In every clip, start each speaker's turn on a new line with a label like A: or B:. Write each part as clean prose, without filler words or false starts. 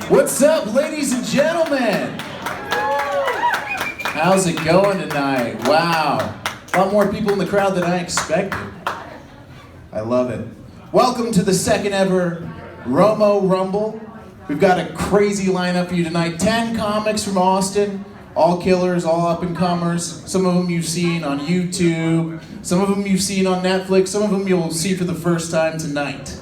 A: What's up, ladies and gentlemen? How's it going tonight? Wow. A lot more people in the crowd than I expected. I love it. Welcome to the second ever Romo Rumble. We've got a crazy lineup for you tonight. 10 comics from Austin. All killers, all up-and-comers. Some of them you've seen on YouTube. Some of them you've seen on Netflix. Some of them you'll see for the first time tonight.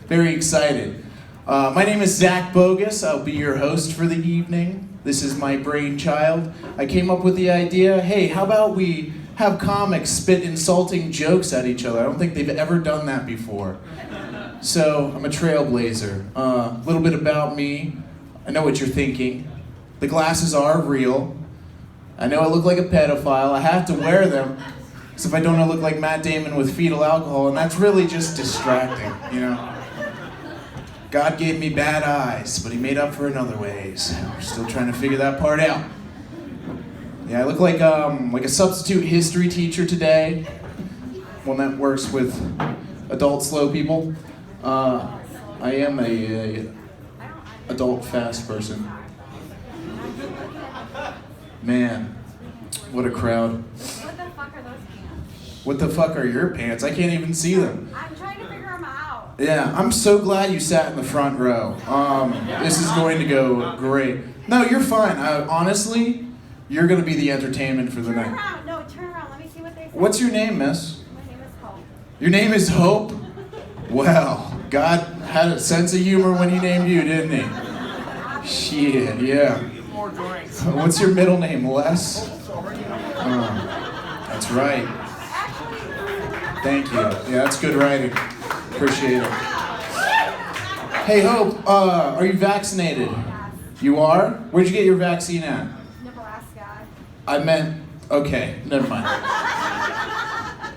A: Very excited. My name is Zac Bogus. I'll be your host for the evening. This is my brainchild. I came up with the idea, hey, how about we have comics spit insulting jokes at each other? I don't think they've ever done that before. So, I'm a trailblazer. A little bit about me. I know what you're thinking. The glasses are real. I know I look like a pedophile. I have to wear them, because if I don't, I look like Matt Damon with fetal alcohol, and that's really just distracting, you know? God gave me bad eyes, but he made up for it in other ways. We're still trying to figure that part out. Yeah, I look like a substitute history teacher today, one that works with adult slow people. I am a adult fast person. Man, what a crowd.
B: What the fuck are those pants?
A: What the fuck are your pants? I can't even see them.
B: I'm trying to figure them out.
A: Yeah, I'm so glad you sat in the front row. This is going to go great. No, you're fine. Honestly, you're going to be the entertainment for the night.
B: Turn around. No, turn around. Let me see what they say.
A: What's your name, miss?
B: My name is Hope.
A: Your name is Hope? Well, God had a sense of humor when he named you, didn't he? Shit, yeah. What's your middle name, Les? That's right. Thank you. Yeah, that's good writing. Appreciate it. Hey, Hope, are you vaccinated? You are? Where'd you get your vaccine at?
B: Nebraska.
A: I meant, okay, never mind.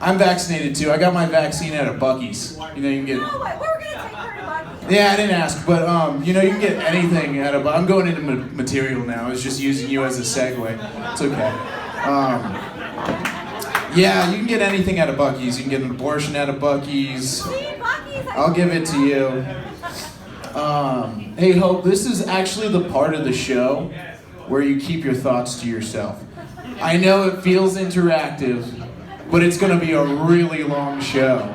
A: I'm vaccinated too. I got my vaccine at a Buc-ee's. You know, you can get...
B: No, we were going to take her to Buc-ee's.
A: Yeah, I didn't ask, but you know, you can get anything at a... I'm going into material now. I was just using you as a segue. It's okay. Yeah, you can get anything at a Buc-ee's. You can get an abortion at a Buc-ee's. I'll give it to you. Hey, Hope, this is actually the part of the show where you keep your thoughts to yourself. I know it feels interactive, but it's going to be a really long show.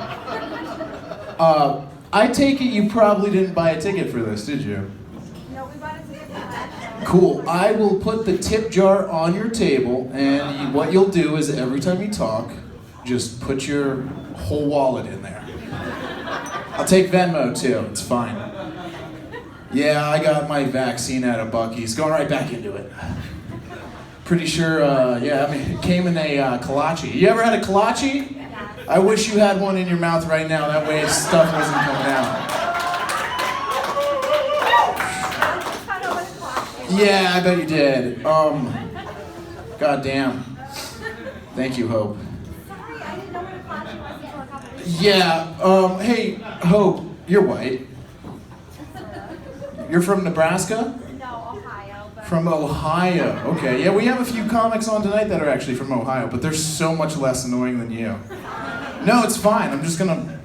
A: I take it you probably didn't buy a ticket for this, did you?
B: No, we bought a ticket for that show.
A: Cool. I will put the tip jar on your table, and what you'll do is every time you talk, just put your whole wallet in there. I'll take Venmo too. It's fine. Yeah, I got my vaccine at a Buc-ee's. Going right back into it. Pretty sure, yeah, I mean, it came in a kolache. You ever had a kolache? I wish you had one in your mouth right now. That way stuff wasn't coming out. Yeah, I bet you did. God damn. Thank you, Hope.
B: Sorry, I didn't know what a kolache was until a couple weeks ago.
A: Yeah, hey, Hope, you're white. You're from Nebraska?
B: No, Ohio. But...
A: From Ohio. Okay, yeah, we have a few comics on tonight that are actually from Ohio, but they're so much less annoying than you. No, it's fine. I'm just gonna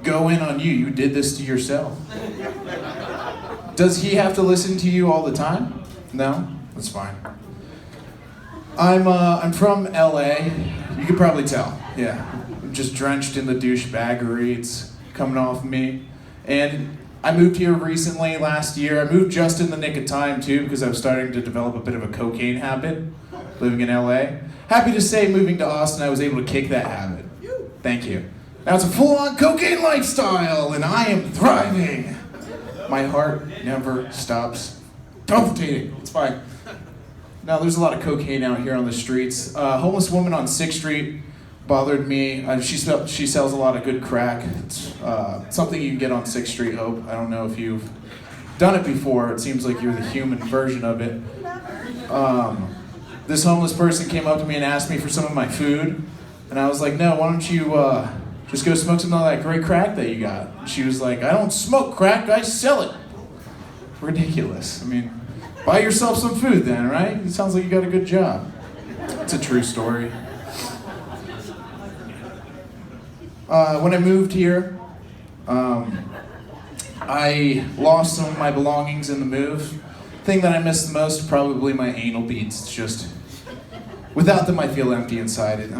A: go in on you. You did this to yourself. Does he have to listen to you all the time? No? That's fine. I'm from LA. You could probably tell. Yeah. I'm just drenched in the douchebaggery. It's coming off me. And I moved here recently, last year. I moved just in the nick of time, too, because I was starting to develop a bit of a cocaine habit, living in LA. Happy to say, moving to Austin, I was able to kick that habit. Thank you. Now it's a full-on cocaine lifestyle, and I am thriving. My heart never stops palpitating. It's fine. Now, there's a lot of cocaine out here on the streets. Homeless woman on 6th Street bothered me. She sells a lot of good crack. It's something you can get on 6th Street, Hope. I don't know if you've done it before. It seems like you're the human version of it. This homeless person came up to me and asked me for some of my food. And I was like, no, why don't you just go smoke some of that great crack that you got? And she was like, I don't smoke crack, I sell it. Ridiculous. I mean, buy yourself some food then, right? It sounds like you got a good job. It's a true story. When I moved here, I lost some of my belongings in the move. Thing that I miss the most, probably my anal beads. It's just, without them I feel empty inside it.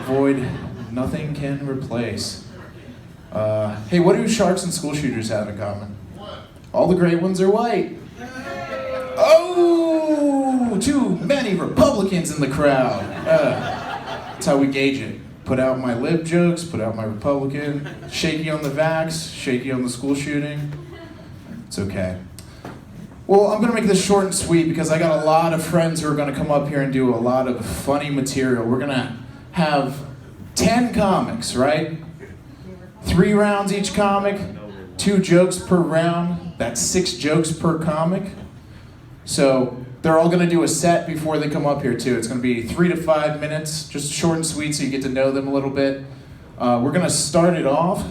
A: Void, nothing can replace. Hey, what do sharks and school shooters have in common? All the great ones are white. Oh, too many Republicans in the crowd. That's how we gauge it. Put out my lib jokes, put out my Republican. Shaky on the vax, shaky on the school shooting. It's okay. Well, I'm gonna make this short and sweet because I got a lot of friends who are gonna come up here and do a lot of funny material. We're gonna have 10 comics, right? 3 rounds each comic, 2 jokes per round. That's 6 jokes per comic. So they're all gonna do a set before they come up here too. It's gonna be 3 to 5 minutes, just short and sweet so you get to know them a little bit. We're gonna start it off.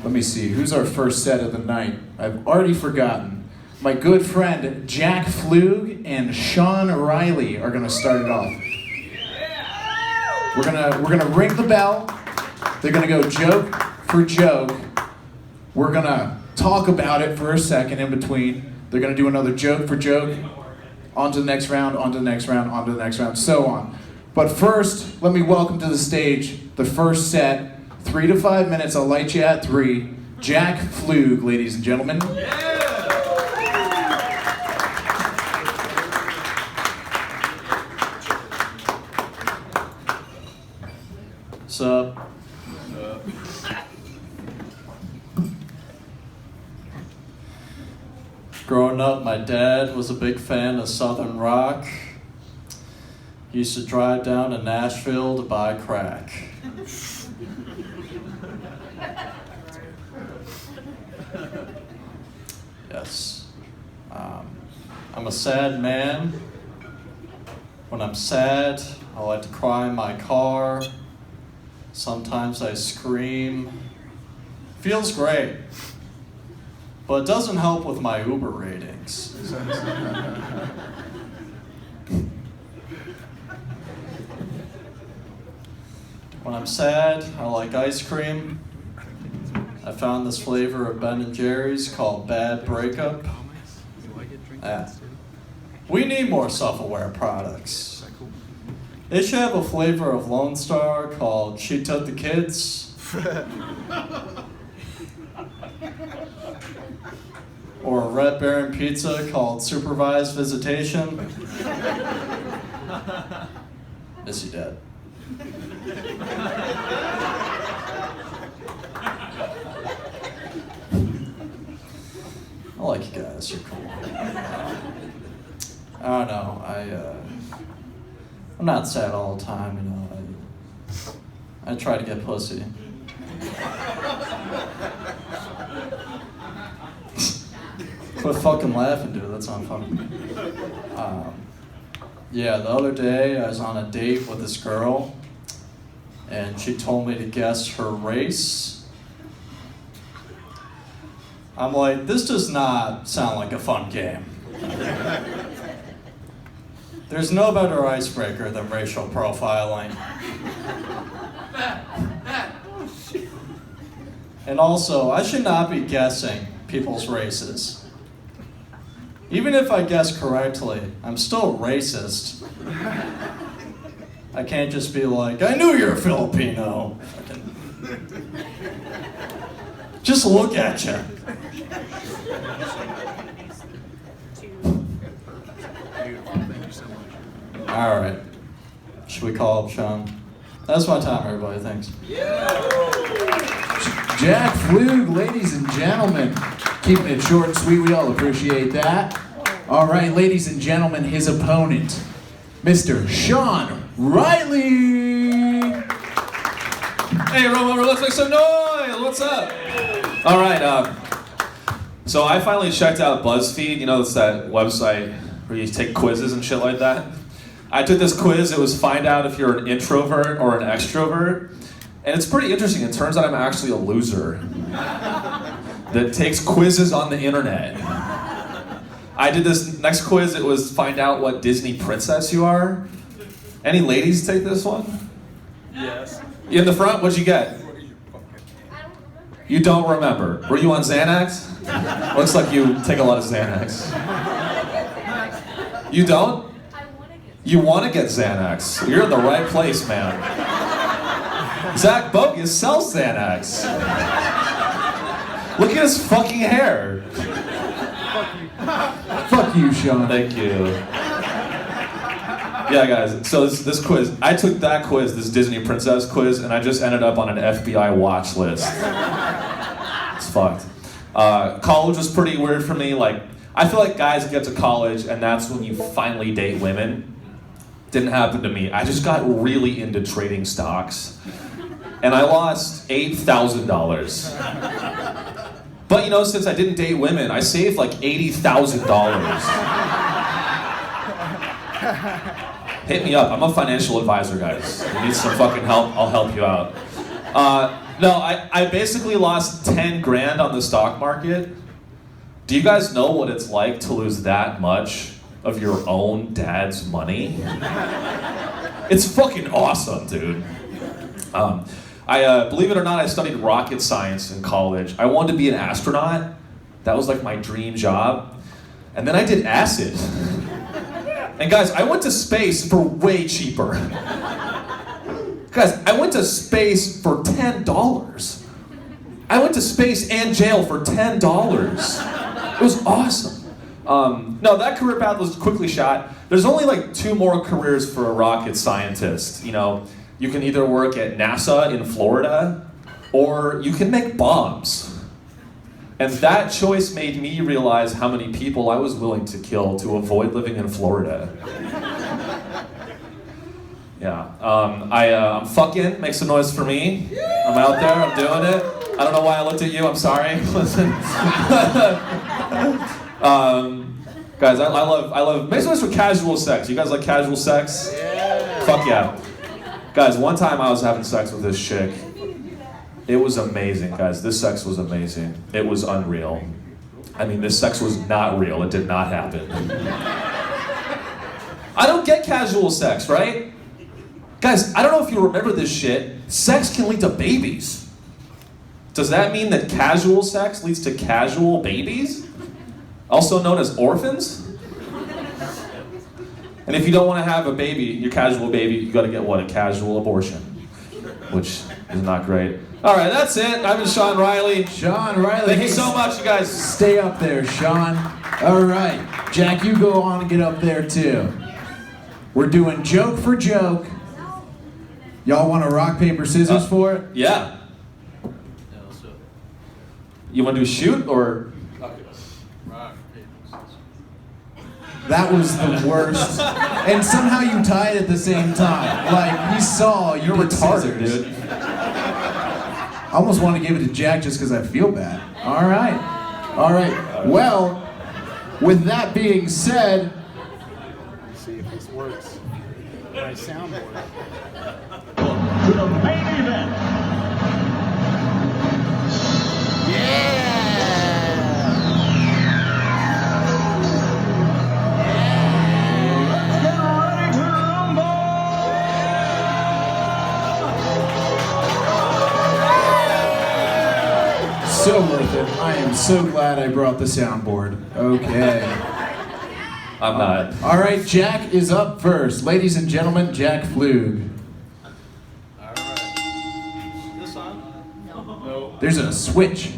A: Let me see, who's our first set of the night? I've already forgotten. My good friend Jack Fluge and Sean Reilly are gonna start it off. We're gonna ring the bell. They're gonna go joke for joke. We're gonna talk about it for a second in between. They're gonna do another joke for joke. On to the next round, on to the next round, on to the next round, so on. But first, let me welcome to the stage the first set, 3 to 5 minutes. I'll light you at 3. Jack Fluge, ladies and gentlemen.
C: What's up? Growing up, my dad was a big fan of Southern rock. He used to drive down to Nashville to buy crack. Yes. I'm a sad man. When I'm sad, I like to cry in my car. Sometimes I scream. Feels great, but it doesn't help with my Uber ratings. When I'm sad, I like ice cream. I found this flavor of Ben & Jerry's called Bad Breakup. We need more self-aware products. They should have a flavor of Lone Star called She Took the Kids. Or a Red Baron pizza called Supervised Visitation. Miss you, Dad. I like you guys, you're cool. I don't know, I'm not sad all the time, you know. I try to get pussy. Quit fucking laughing, dude. That's not funny. Yeah, the other day I was on a date with this girl, and she told me to guess her race. I'm like, this does not sound like a fun game. There's no better icebreaker than racial profiling. And also, I should not be guessing people's races. Even if I guess correctly, I'm still racist. I can't just be like, I knew you're Filipino. Just look at you. All right. Should we call up Sean? That's my time, everybody. Thanks.
A: Jack Fluge, ladies and gentlemen. Keeping it short and sweet, we all appreciate that. All right, ladies and gentlemen, his opponent, Mr. Sean Reilly.
D: Hey, Romo, let's make some noise. What's up? All right. So I finally checked out BuzzFeed. You know, it's that website where you take quizzes and shit like that. I took this quiz. It was find out if you're an introvert or an extrovert. And it's pretty interesting. It turns out I'm actually a loser that takes quizzes on the internet. I did this next quiz. It was find out what Disney princess you are. Any ladies take this one?
E: Yes.
D: In the front, what'd you get?
B: I don't remember.
D: You don't remember. Were you on Xanax? Looks like you take a lot of Xanax. You don't? You want to get Xanax. You're in the right place, man. Zac Bogus sells Xanax. Look at his fucking hair.
A: Fuck you, Sean.
D: Thank you. Yeah, guys, so this quiz, I took that quiz, this Disney princess quiz, and I just ended up on an FBI watch list. It's fucked. College was pretty weird for me. Like, I feel like guys get to college, and that's when you finally date women. Didn't happen to me. I just got really into trading stocks, and I lost $8,000. But you know, since I didn't date women, I saved like $80,000. Hit me up. I'm a financial advisor, guys. You need some fucking help, I'll help you out. No, I basically lost 10 grand on the stock market. Do you guys know what it's like to lose that much of your own dad's money? It's fucking awesome, dude. Believe it or not, I studied rocket science in college. I wanted to be an astronaut. That was like my dream job. And then I did acid. And guys, I went to space for way cheaper. Guys, I went to space for $10. I went to space and jail for $10. It was awesome. No, that career path was quickly shot. There's only like 2 more careers for a rocket scientist. You know, you can either work at NASA in Florida, or you can make bombs. And that choice made me realize how many people I was willing to kill to avoid living in Florida. Yeah, I'm fucking, make some noise for me. I'm out there, I'm doing it. I don't know why I looked at you, I'm sorry. Listen. Guys, I love, make some noise for casual sex. You guys like casual sex? Yeah. Fuck yeah. Guys, one time I was having sex with this chick. It was amazing, guys. This sex was amazing. It was unreal. I mean, this sex was not real. It did not happen. I don't get casual sex, right? Guys, I don't know if you remember this shit. Sex can lead to babies. Does that mean that casual sex leads to casual babies? Also known as orphans? And if you don't want to have a baby, your casual baby, you gotta get what? A casual abortion. Which is not great. All right, that's it. I've been Sean Reilly.
A: Sean Reilly.
D: Thank you so much, you guys.
A: Stay up there, Sean. All right. Jack, you go on and get up there, too. We're doing joke for joke. Y'all want to rock, paper, scissors for it?
D: Yeah. You want to do shoot or?
A: That was the worst. And somehow you tied at the same time. Like, he saw you.
D: You're
A: did
D: retarded,
A: scissors.
D: dude.
A: I almost want to give it to Jack just because I feel bad. All right. All right. Well, with that being said,
E: Let's see if this works. My soundboard.
F: To the main event. Get ready to rumble!
A: so worth it. I am so glad I brought the soundboard. Okay.
D: I'm not.
A: All right, Jack is up first. Ladies and gentlemen, Jack Fluge.
C: This on? No.
A: There's a switch.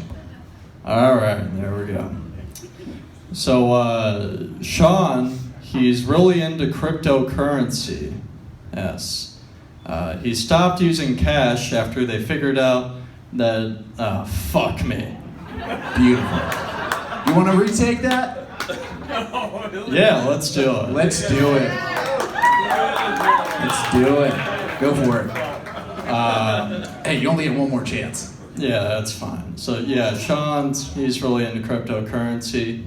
C: All right, there we go. So, Sean, he's really into cryptocurrency. Yes. He stopped using cash after they figured out that, fuck me.
A: Beautiful. You want to retake that?
C: Yeah, let's do it.
A: Let's do it. Let's do it. Go for it. Hey, you only have one more chance.
C: Yeah, that's fine. So yeah, he's really into cryptocurrency.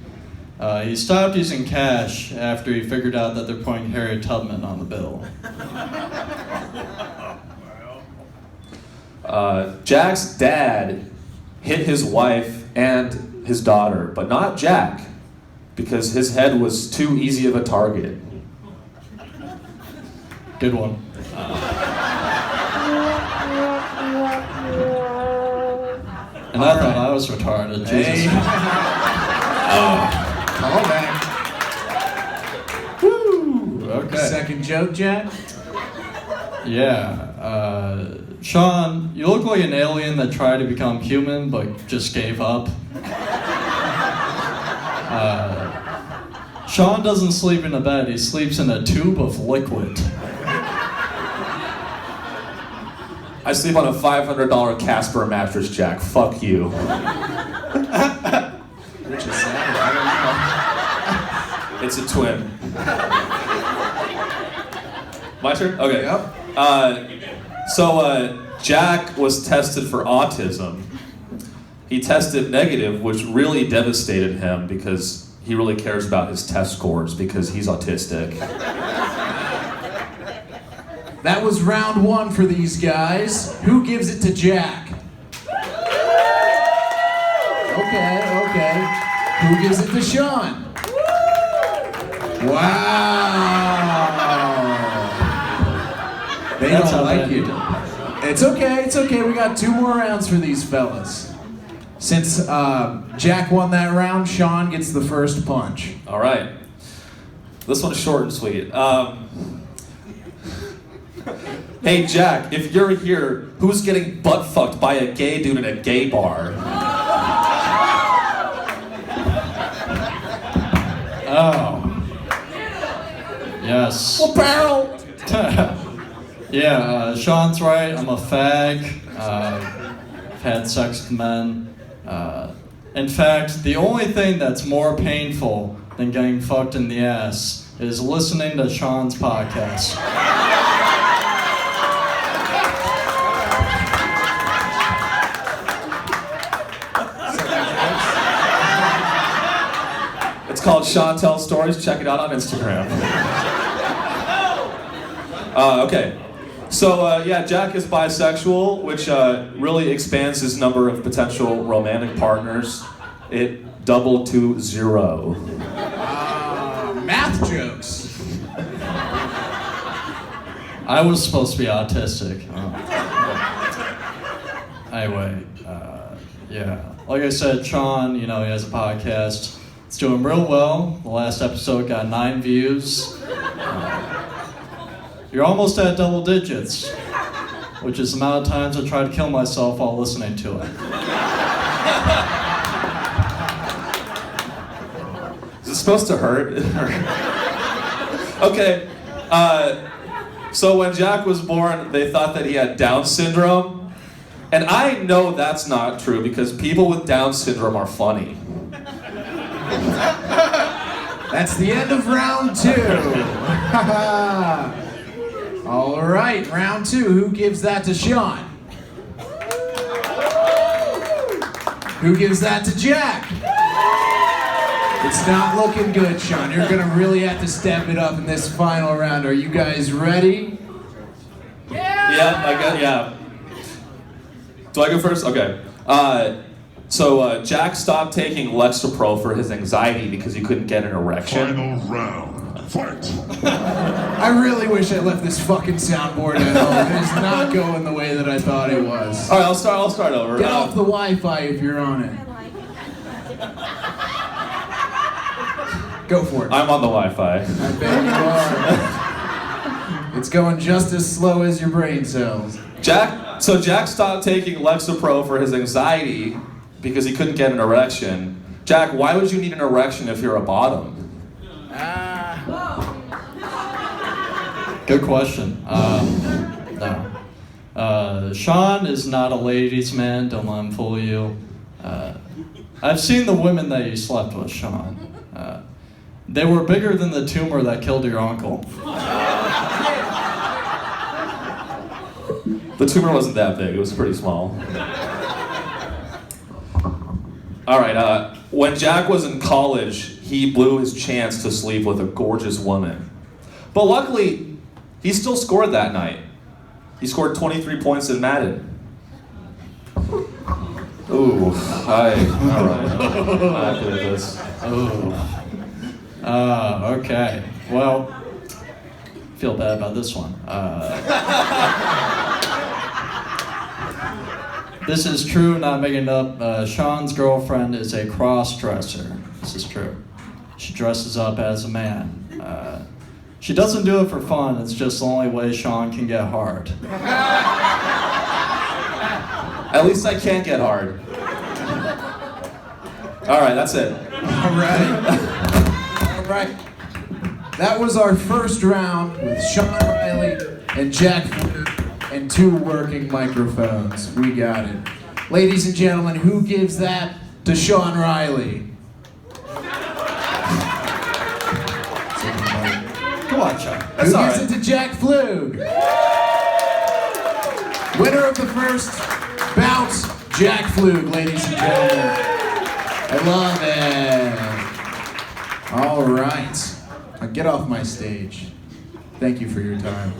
C: He stopped using cash after he figured out that they're putting Harriet Tubman on the bill.
D: Jack's dad hit his wife and his daughter, but not Jack, because his head was too easy of a target.
C: Good one. And And I thought I was retarded.
A: Hey.
C: Jesus.
A: Call back.
C: Woo! Okay.
A: Second joke, Jack?
C: Yeah. Sean, you look like an alien that tried to become human but just gave up. Sean doesn't sleep in a bed, he sleeps in a tube of liquid.
D: I sleep on a $500 Casper mattress, Jack. Fuck you.
A: Which is sad. I don't know.
D: It's a twin. My turn? Okay.
A: Yep.
D: So Jack was tested for autism. He tested negative, which really devastated him because he really cares about his test scores because he's autistic.
A: That was round one for these guys. Who gives it to Jack? Okay. Who gives it to Sean? Wow. They
C: That's
A: don't
C: how
A: like
C: bad
A: you.
C: you did.
A: It's okay. We got 2 more rounds for these fellas. Since Jack won that round, Sean gets the first punch.
D: All right. This one's short and sweet. Hey, Jack, if you're here, who's getting butt fucked by a gay dude in a gay bar?
C: Oh. Yes.
A: Well, barrel.
C: Yeah, Sean's right. I'm a fag. I've had sex with men. In fact, the only thing that's more painful than getting fucked in the ass is listening to Sean's podcast.
D: It's called Sean Tells Stories. Check it out on Instagram. Okay. So, yeah, Jack is bisexual, which really expands his number of potential romantic partners. It doubled to 0.
A: Math jokes.
C: I was supposed to be autistic. Anyway, yeah. Like I said, Sean, he has a podcast. It's doing real well. The last episode got 9 views. You're almost at double digits, which is the amount of times I try to kill myself while listening to it.
D: Is it supposed to hurt? Okay. So when Jack was born, they thought that he had Down syndrome. And I know that's not true because people with Down syndrome are funny.
A: That's the end of round 2. All right, round 2. Who gives that to Sean? Who gives that to Jack? It's not looking good, Sean. You're gonna really have to step it up in this final round. Are you guys ready?
D: Yeah. Do I go first? Okay. So Jack stopped taking Lexapro for his anxiety because he couldn't get an erection.
F: Final round. Fight.
A: I really wish I left this fucking soundboard at home. It is not going the way that I thought it was.
D: All right, I'll start over.
A: Get off the Wi-Fi if you're on it.
B: I like it.
A: Go for it.
D: I'm on the Wi-Fi.
A: I bet you are. It's going just as slow as your brain cells.
D: Jack stopped taking Lexapro for his anxiety because he couldn't get an erection. Jack, why would you need an erection if you're a bottom?
C: Good question. No. Sean is not a ladies' man, don't let him fool you. I've seen the women that you slept with, Sean. They were bigger than the tumor that killed your uncle.
D: The tumor wasn't that big, it was pretty small. All right, when Jack was in college, he blew his chance to sleep with a gorgeous woman. But luckily, he still scored that night. He scored 23 points in Madden. Ooh, all right. I'm happy with this.
C: Ooh. Okay. Well, feel bad about this one. This is true, not making it up. Sean's girlfriend is a cross-dresser. This is true. She dresses up as a man. She doesn't do it for fun. It's just the only way Sean can get hard.
D: At least I can't get hard. All right, that's it.
A: All right. All right. That was our first round with Sean Reilly and Jack Fluge and 2 working microphones. We got it. Ladies and gentlemen, who gives that to Sean Reilly?
C: Come on, Sean.
D: That's
A: Who
D: all
A: gives
D: right.
A: it to Jack Fluge? Winner of the first bout, Jack Fluge, ladies and gentlemen. I love it. All right. Now get off my stage. Thank you for your time.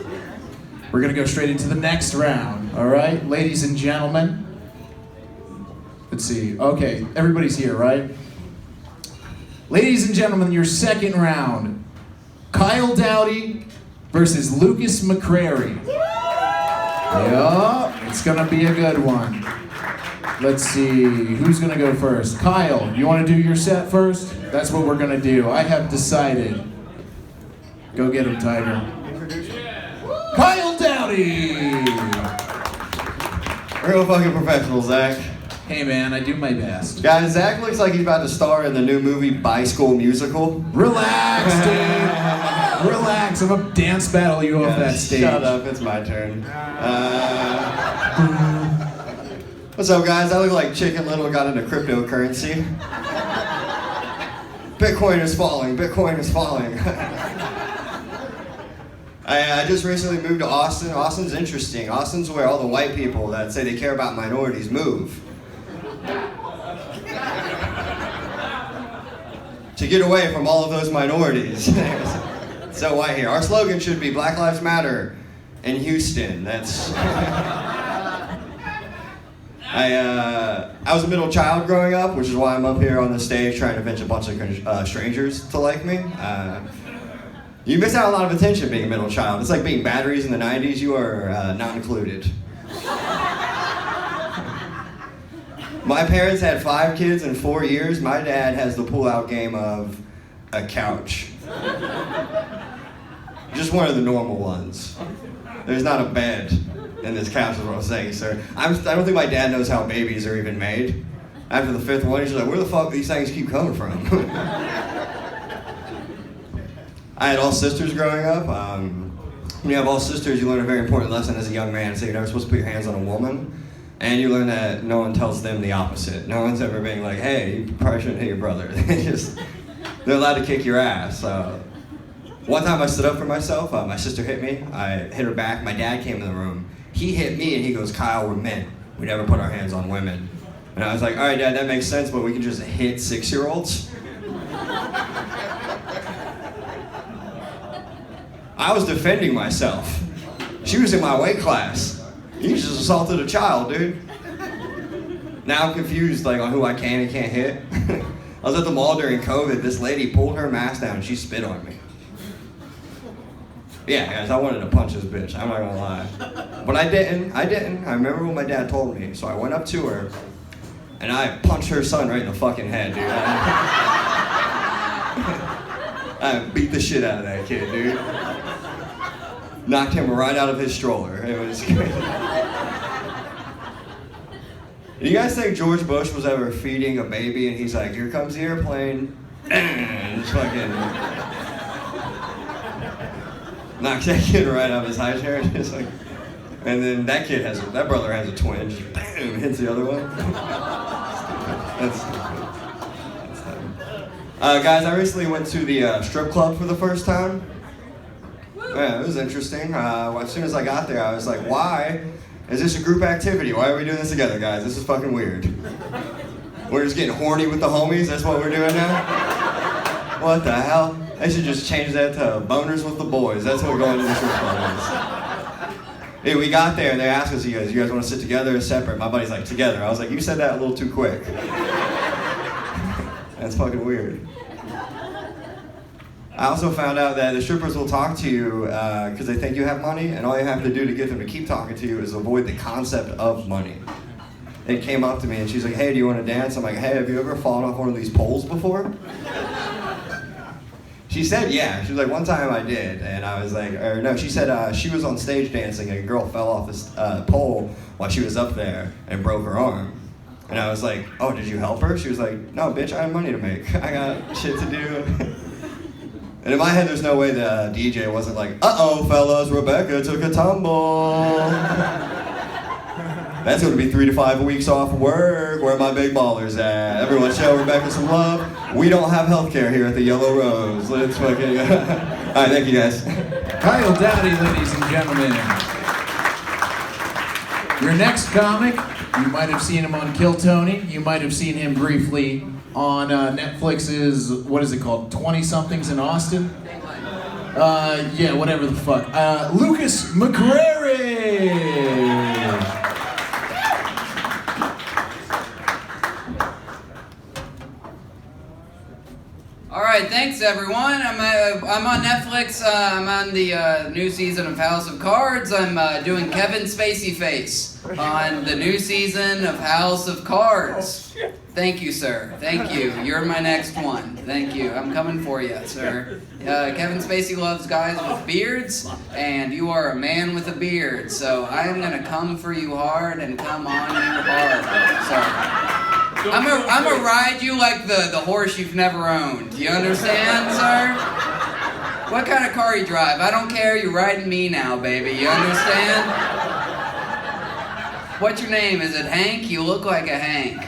A: We're gonna go straight into the next round, all right? Ladies and gentlemen. Let's see. Okay, everybody's here, right? Ladies and gentlemen, your second round. Kyle Doughty versus Lukas McCrary. Yeah, it's gonna be a good one. Let's see, who's gonna go first? Kyle, you wanna do your set first? That's what we're gonna do. I have decided. Go get him, Tiger. Kyle Doughty!
B: Real fucking professional, Zach.
A: Hey man, I do my best.
B: Guys, Zach looks like he's about to star in the new movie By School Musical.
A: Relax, dude. Relax, I'm gonna dance battle you off that stage.
B: Shut up, it's my turn. What's up, guys? I look like Chicken Little got into cryptocurrency. Bitcoin is falling, Bitcoin is falling. I just recently moved to Austin. Austin's interesting. Austin's where all the white people that say they care about minorities move. To get away from all of those minorities. So white here. Our slogan should be Black Lives Matter in Houston. That's... I was a middle child growing up, which is why I'm up here on the stage trying to convince a bunch of strangers to like me. You miss out a lot of attention being a middle child. It's like being batteries in the 90s. You are not included. My parents had 5 kids in 4 years. My dad has the pull-out game of a couch. Just one of the normal ones. There's not a bed in this couch is what I'm saying, sir. I don't think my dad knows how babies are even made. After the 5th one, he's like, where the fuck do these things keep coming from? I had all sisters growing up. When you have all sisters, you learn a very important lesson as a young man. So you're never supposed to put your hands on a woman. And you learn that no one tells them the opposite. No one's ever being like, hey, you probably shouldn't hit your brother. They're allowed to kick your ass. One time I stood up for myself. My sister hit me. I hit her back. My dad came in the room. He hit me and he goes, Kyle, we're men. We never put our hands on women. And I was like, all right, Dad, that makes sense, but we can just hit 6-year-olds? I was defending myself. She was in my weight class. You just assaulted a child, dude. Now I'm confused on who I can and can't hit. I was at the mall during COVID. This lady pulled her mask down and she spit on me. Yeah, guys, I wanted to punch this bitch. I'm not gonna lie. But I didn't. I remember what my dad told me. So I went up to her and I punched her son right in the fucking head, dude. I beat the shit out of that kid, dude. Knocked him right out of his stroller. It was crazy. Do you guys think George Bush was ever feeding a baby and he's like, here comes the airplane, and just fucking knocks that kid right out of his high chair, and then that brother has a twin, just bam, hits the other one. That's guys, I recently went to the strip club for the first time. Yeah, it was interesting. As soon as I got there, I was like, why is this a group activity? Why are we doing this together, guys? This is fucking weird. We're just getting horny with the homies? That's what we're doing now? What the hell? They should just change that to boners with the boys. That's what going to the strip club is. Hey, we got there and they asked us, you guys want to sit together or separate? My buddy's like, together. I was like, you said that a little too quick. That's fucking weird. I also found out that the strippers will talk to you because they think you have money, and all you have to do to get them to keep talking to you is avoid the concept of money. It came up to me and she's like, hey, do you want to dance? I'm like, hey, have you ever fallen off one of these poles before? She said, yeah. She was like, one time I did. And I was like, or no, she said she was on stage dancing and a girl fell off this pole while she was up there and broke her arm. And I was like, oh, did you help her? She was like, no, bitch, I have money to make. I got shit to do. And in my head, there's no way the DJ wasn't like, uh-oh, fellas, Rebecca took a tumble. That's going to be 3 to 5 weeks off work. Where are my big ballers at? Everyone show Rebecca some love. We don't have healthcare here at the Yellow Rose. Let's fucking... All right, thank you, guys.
A: Kyle Doughty, ladies and gentlemen. Your next comic, you might have seen him on Kill Tony. You might have seen him briefly on Netflix's, what is it called, 20-somethings in Austin? Yeah, whatever the fuck. Lukas McCrary!
G: All right, thanks everyone. I'm on Netflix. I'm on the new season of House of Cards. I'm doing Kevin Spacey face on the new season of House of Cards. Thank you, sir. Thank you. You're my next one. Thank you. I'm coming for you, sir. Kevin Spacey loves guys with beards, and you are a man with a beard. So I am gonna come for you hard and come on you hard. So I'm gonna ride you like the horse you've never owned. You understand, sir? What kind of car you drive? I don't care. You're riding me now, baby. You understand? What's your name? Is it Hank? You look like a Hank.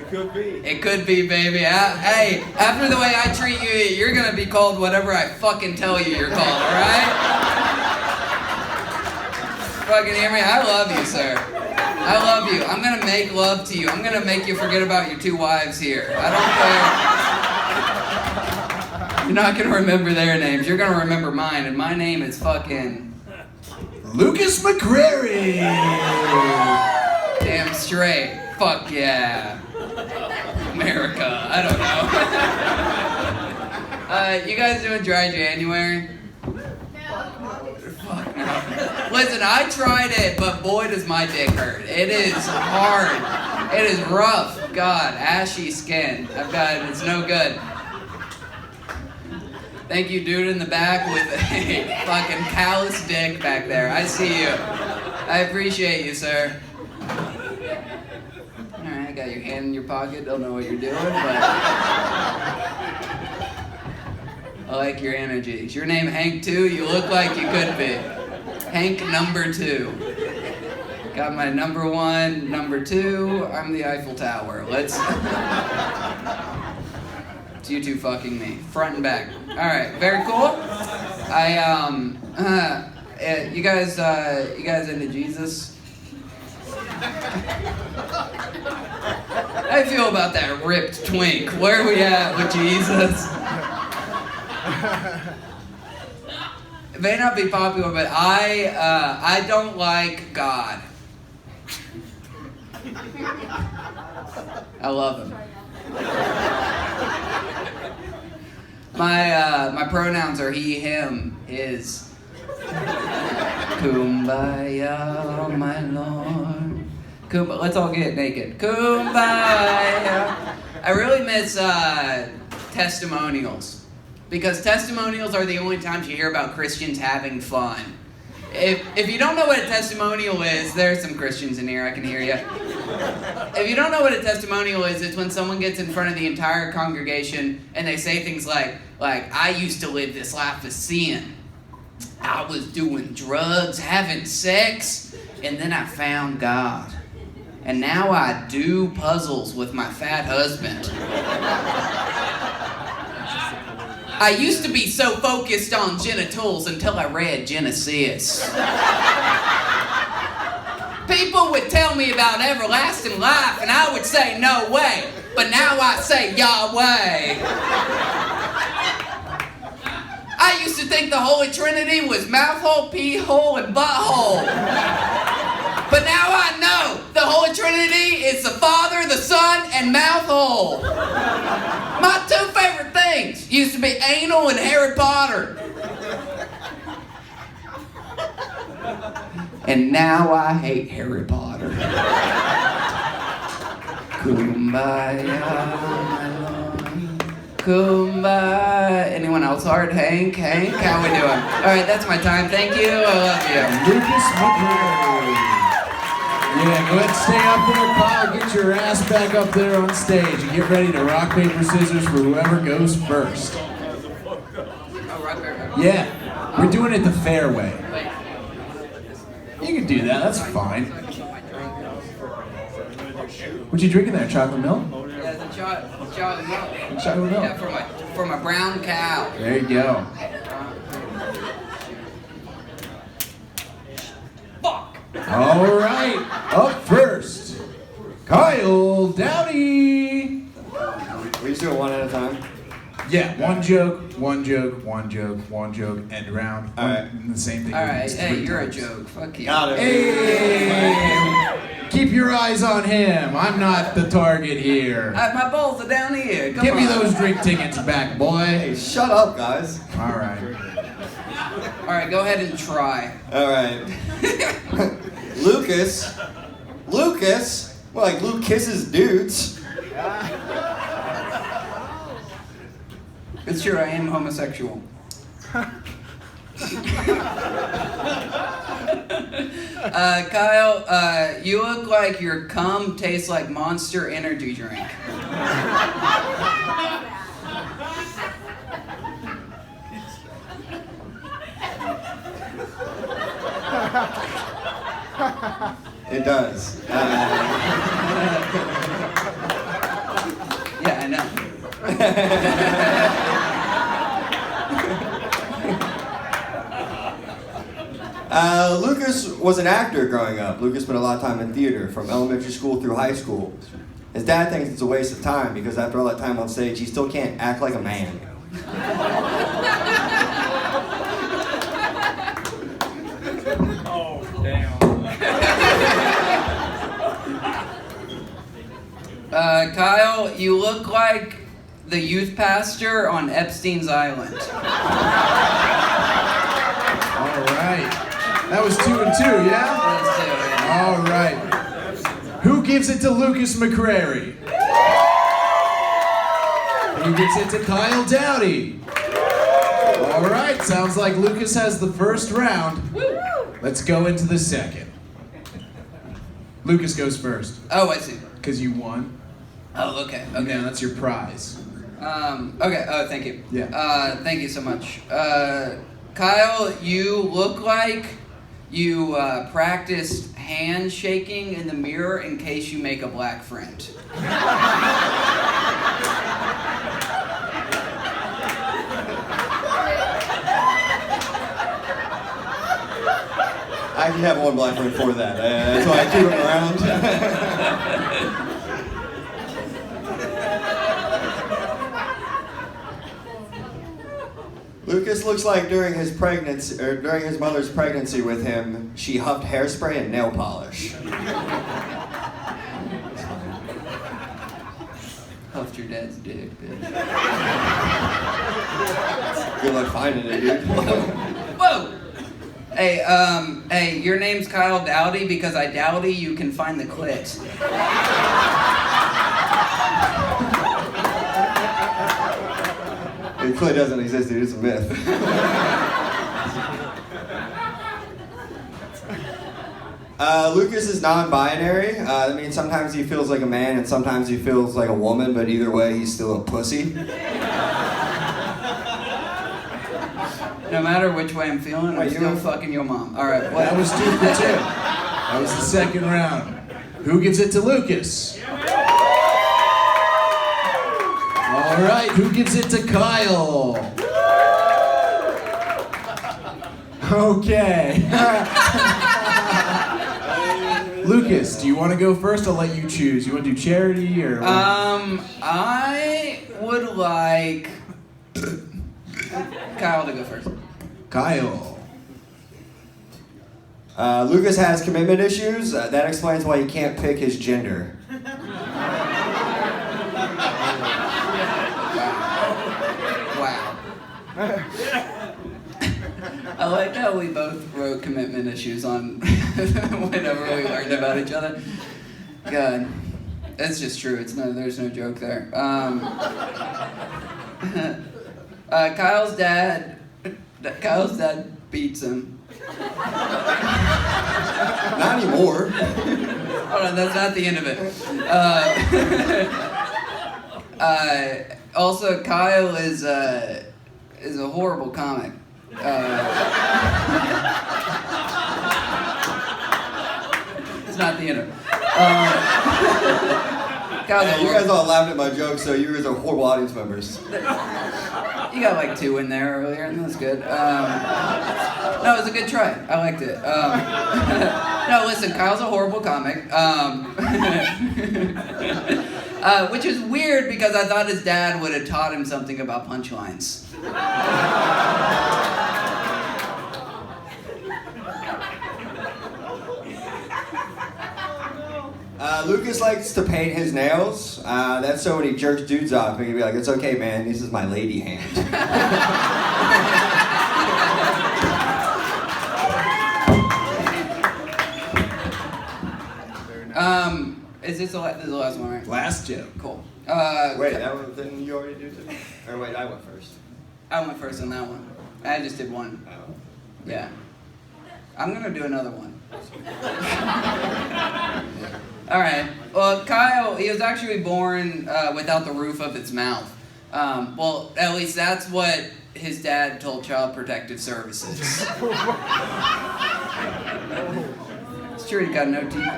E: Could be.
G: It could be, baby. Hey, after the way I treat you, you're gonna be called whatever I fucking tell you you're called, alright? Fucking hear me? I love you, sir. I love you. I'm gonna make love to you. I'm gonna make you forget about your 2 wives here. I don't care. You're not gonna remember their names. You're gonna remember mine, and my name is fucking...
A: Lukas McCrary!
G: Damn straight. Fuck yeah. America. I don't know. You guys doing dry January? Fuck no. Listen, I tried it, but boy does my dick hurt. It is hard. It is rough. God, ashy skin. It's no good. Thank you, dude in the back with a fucking callous dick back there. I see you. I appreciate you, sir. Alright, got your hand in your pocket, don't know what you're doing, but I like your energy. Is your name Hank too? You look like you could be. Hank number 2. Got my number 1, number 2, I'm the Eiffel Tower. Let's... It's you two fucking me, front and back. Alright, very cool. You guys into Jesus? How do you feel about that ripped twink? Where are we at with Jesus? It may not be popular, but I don't like God. I love him. My pronouns are he, him, his. Kumbaya, my Lord. Let's all get naked. Kumbaya. I really miss testimonials. Because testimonials are the only times you hear about Christians having fun. If you don't know what a testimonial is, there's some Christians in here, I can hear you. If you don't know what a testimonial is, it's when someone gets in front of the entire congregation and they say things like, I used to live this life of sin. I was doing drugs, having sex, and then I found God. And now I do puzzles with my fat husband. I used to be so focused on genitals until I read Genesis. People would tell me about everlasting life, and I would say, no way. But now I say, Yahweh. I used to think the Holy Trinity was mouth hole, pee hole, and butthole. But now I know the Holy Trinity is the Father, the Son, and mouth hole. My 2 favorite things used to be anal and Harry Potter. And now I hate Harry Potter. Kumbaya, my love. Kumbaya. Anyone else hard? Hank? How we doing? All right, that's my time. Thank you. I love you.
A: Lukas McCrary. Yeah, go ahead and stay up there, Kyle. Get your ass back up there on stage and get ready to rock, paper, scissors for whoever goes first.
G: Oh, rock, paper.
A: Yeah, we're doing it the fair way. You can do that, that's fine. What you drinking there, chocolate milk?
G: Yeah, the chocolate milk.
A: Chocolate milk.
G: Yeah, for my brown cow.
A: There you go.
G: Fuck.
A: All right, up first, Kyle Doughty.
B: We just do it one at a time.
A: Yeah, one joke, end round.
B: All right.
A: The same thing.
G: All right,
A: It's
G: hey,
A: 3
G: you're a
A: times.
G: joke. Fuck you.
B: Got it.
A: Hey! Keep your eyes on him. I'm not the target here.
G: My balls are down here. Come
A: Give me
G: on.
A: those drink tickets back, boy.
B: Hey, shut up, guys.
A: All right.
G: All right, go ahead and try.
B: All right. Lukas. Well, like Luke kisses dudes.
G: It's true, I am homosexual. Kyle, you look like your cum tastes like Monster energy drink.
B: It does.
G: Yeah, I know.
B: Lukas was an actor growing up. Lukas spent a lot of time in theater, from elementary school through high school. His dad thinks it's a waste of time because after all that time on stage, he still can't act like a man.
E: Oh, damn.
G: Kyle, you look like the youth pastor on Epstein's Island.
A: All right. That was 2 and 2, yeah?
G: Let's do it.
A: All right. Who gives it to Lukas McCrary? Who gives it to Kyle Doughty? All right. Sounds like Lukas has the first round. Let's go into the second. Lukas goes first
G: Oh, I see.
A: because you won.
G: Oh, okay.
A: Okay,
G: Okay.
A: that's your prize.
G: Okay. Oh, thank you.
A: Yeah.
G: Thank you so much. Kyle, you look like you practiced handshaking in the mirror in case you make a black friend.
B: I actually have one black friend for that. That's why I keep him around. Lukas looks like during his pregnancy, or during his mother's pregnancy with him, she huffed hairspray and nail polish.
G: Huffed your dad's dick, bitch.
B: Good luck finding it, dude.
G: Whoa! Hey, your name's Kyle Doughty because I doubty you can find the clit.
B: It clearly doesn't exist, dude. It's a myth. Lukas is non-binary. I mean, sometimes he feels like a man and sometimes he feels like a woman, but either way, he's still a pussy.
G: No matter which way I'm feeling, I'm
B: Wait,
G: still
B: you-
G: fucking your mom. All right,
A: That
G: what?
A: was 2 for 2. That was the second round. Who gives it to Lukas? All right, who gives it to Kyle? Okay. Lukas, do you want to go first? I'll let you choose. You want to do charity or?
G: I would like Kyle to go first.
A: Kyle.
B: Lukas has commitment issues. That explains why he can't pick his gender.
G: Wow. I like how we both wrote commitment issues on whenever we learned about each other. God. That's just true. There's no joke there. Kyle's dad beats him.
B: Not anymore.
G: Hold on, that's not the end of it. Also, Kyle is a horrible comic. It's not the end of it.
B: You guys all laughed at my joke, so you guys are horrible audience members.
G: You got like 2 in there earlier, and that's good. No, it was a good try. I liked it. No, listen, Kyle's a horrible comic. Which is weird because I thought his dad would have taught him something about punchlines.
B: Lukas likes to paint his nails. That's so when he jerks dudes off, he can be like, "It's okay, man. This is my lady hand."
G: Is this the last one, right?
A: Last joke.
G: Cool.
B: Wait, that one, didn't you already do it? Or wait, I went first.
G: I went first on that one. I just did one.
B: Oh.
G: Yeah. I'm gonna do another one. All right. Well, Kyle, he was actually born without the roof of his mouth. Well, at least that's what his dad told Child Protective Services. It's true, he got no teeth.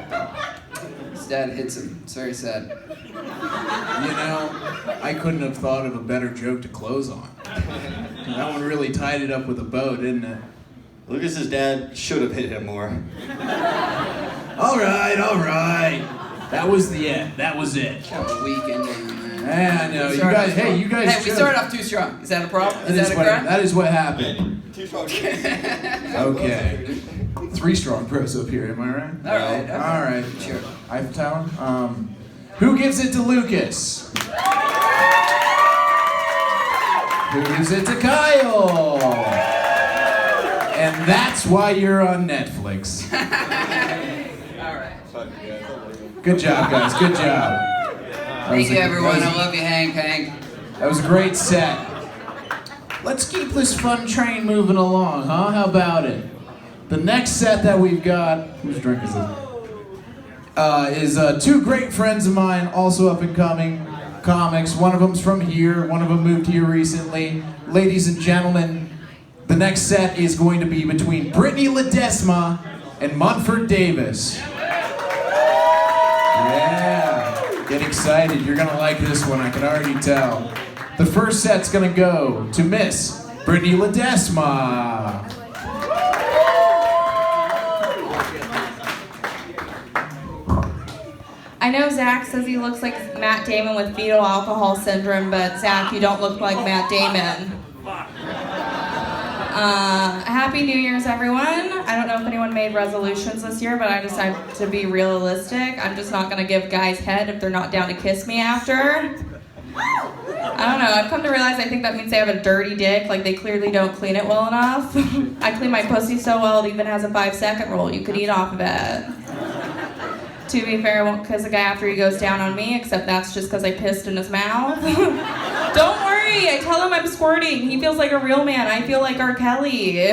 G: His dad hits him. It's very sad.
A: You know, I couldn't have thought of a better joke to close on. That one really tied it up with a bow, didn't it?
B: Lucas's dad should have hit him more.
A: All right. That was the end. That was it.
G: Kind of a weak ending, man.
A: Yeah, I know. You guys
G: Hey, we
A: should.
G: started off too strong. Is that a problem? Is that a crime?
A: That is what happened.
B: Too strong.
A: Okay. 3 strong pros up here, am I right?
G: All right. Okay.
A: All right.
G: Sure.
A: Eiffel Tower. Who gives it to Lukas? Who gives it to Kyle? And that's why you're on Netflix.
G: All right.
A: Good job, guys. Good job.
G: Thank you, everyone. I love you, Hank.
A: That was a great set. Let's keep this fun train moving along, huh? How about it? The next set that we've got, whose drink is this? Is 2 great friends of mine, also up and coming comics. One of them's from here, one of them moved here recently. Ladies and gentlemen, the next set is going to be between Britney Ledesma and Munford Davis. Yeah, get excited. You're gonna like this one, I can already tell. The first set's gonna go to Miss Britney Ledesma.
H: I know Zach says he looks like Matt Damon with fetal alcohol syndrome, but Zach, you don't look like Matt Damon. Happy New Year's, everyone. I don't know if anyone made resolutions this year, but I decided to be realistic. I'm just not gonna give guys head if they're not down to kiss me after. I don't know, I've come to realize I think that means they have a dirty dick, like they clearly don't clean it well enough. I clean my pussy so well it even has a 5-second roll. You could eat off of it. To be fair, I won't kiss a guy after he goes down on me, except that's just because I pissed in his mouth. Don't worry, I tell him I'm squirting. He feels like a real man. I feel like R. Kelly.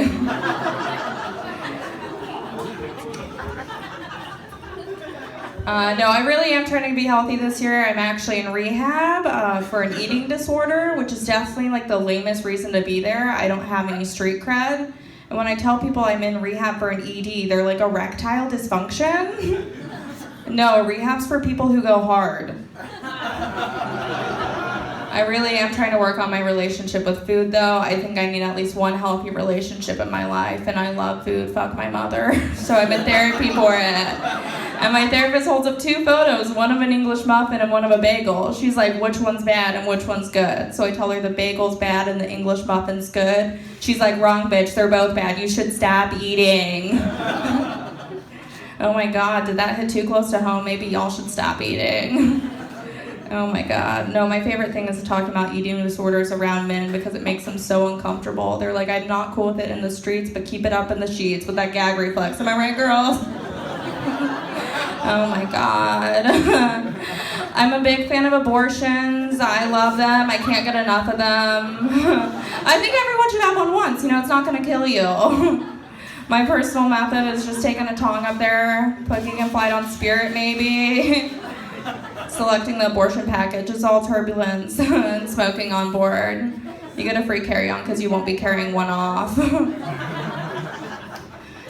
H: No, I really am trying to be healthy this year. I'm actually in rehab for an eating disorder, which is definitely like the lamest reason to be there. I don't have any street cred. And when I tell people I'm in rehab for an ED, they're like, erectile dysfunction? No, rehab's for people who go hard. I really am trying to work on my relationship with food, though. I think I need at least one healthy relationship in my life, and I love food. Fuck my mother. So I'm in therapy for it. And my therapist holds up 2 photos, one of an English muffin and one of a bagel. She's like, which one's bad and which one's good? So I tell her the bagel's bad and the English muffin's good. She's like, wrong, bitch. They're both bad. You should stop eating. Oh my God, did that hit too close to home? Maybe y'all should stop eating. Oh my God. No, my favorite thing is talking about eating disorders around men because it makes them so uncomfortable. They're like, I'm not cool with it in the streets, but keep it up in the sheets with that gag reflex. Am I right, girls? Oh my God. I'm a big fan of abortions. I love them. I can't get enough of them. I think everyone should have one once. You know, it's not going to kill you. My personal method is just taking a tong up there, putting a flight on Spirit maybe, selecting the abortion package. It's all turbulence and smoking on board. You get a free carry-on because you won't be carrying one off.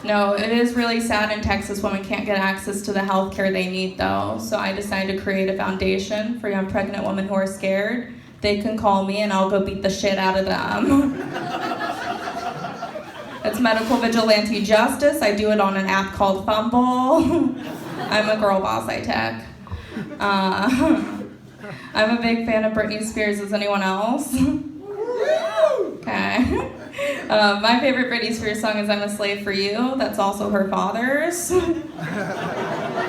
H: No, it is really sad in Texas women can't get access to the health care they need though. So I decided to create a foundation for young pregnant women who are scared. They can call me and I'll go beat the shit out of them. It's medical vigilante justice. I do it on an app called Fumble. I'm a girl boss, I tech. I'm a big fan of Britney Spears. Is anyone else? Okay. My favorite Britney Spears song is I'm a Slave for You. That's also her father's.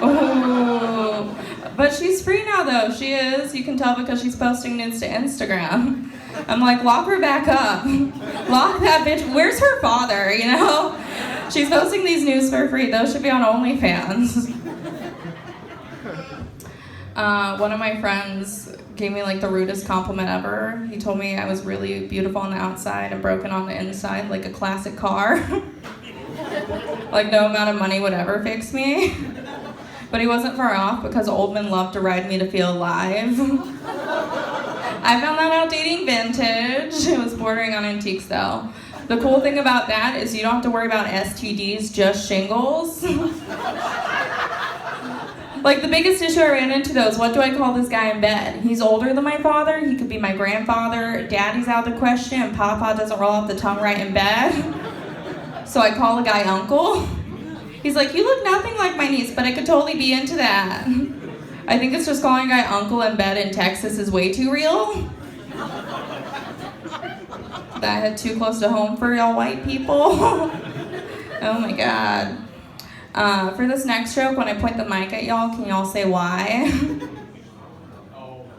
H: Ooh. But she's free now though, she is. You can tell because she's posting nudes to Instagram. I'm like, lock her back up. Lock that bitch. Where's her father, you know? She's posting these nudes for free. Those should be on OnlyFans. One of my friends gave me like the rudest compliment ever. He told me I was really beautiful on the outside and broken on the inside, like a classic car. Like no amount of money would ever fix me. But he wasn't far off because old men love to ride me to feel alive. I found that out dating vintage. It was bordering on antiques though. The cool thing about that is you don't have to worry about STDs, just shingles. Like the biggest issue I ran into though is what do I call this guy in bed? He's older than my father, he could be my grandfather, daddy's out of the question, and papa doesn't roll off the tongue right in bed. So I call the guy uncle. He's like, you look nothing like my niece, but I could totally be into that. I think it's just calling a guy uncle in bed in Texas is way too real. That hit too close to home for y'all white people. Oh my God. For this next joke, when I point the mic at y'all, can y'all say why?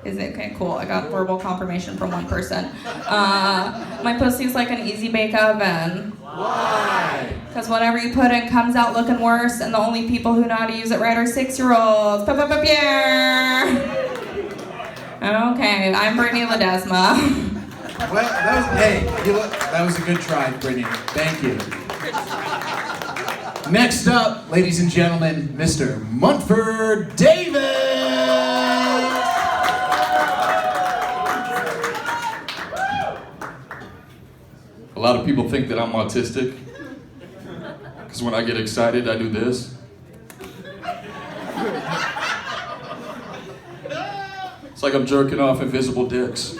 H: Is it okay? Cool. I got verbal confirmation from one person. My pussy's like an easy bake oven. Why? Because whatever you put in comes out looking worse, and the only people who know how to use it right are 6-year-olds. Okay, I'm Britney Ledesma.
A: Well, that was a good try, Britney. Thank you. Next up, ladies and gentlemen, Mr. Munford David.
I: A lot of people think that I'm autistic, because when I get excited, I do this. It's like I'm jerking off invisible dicks.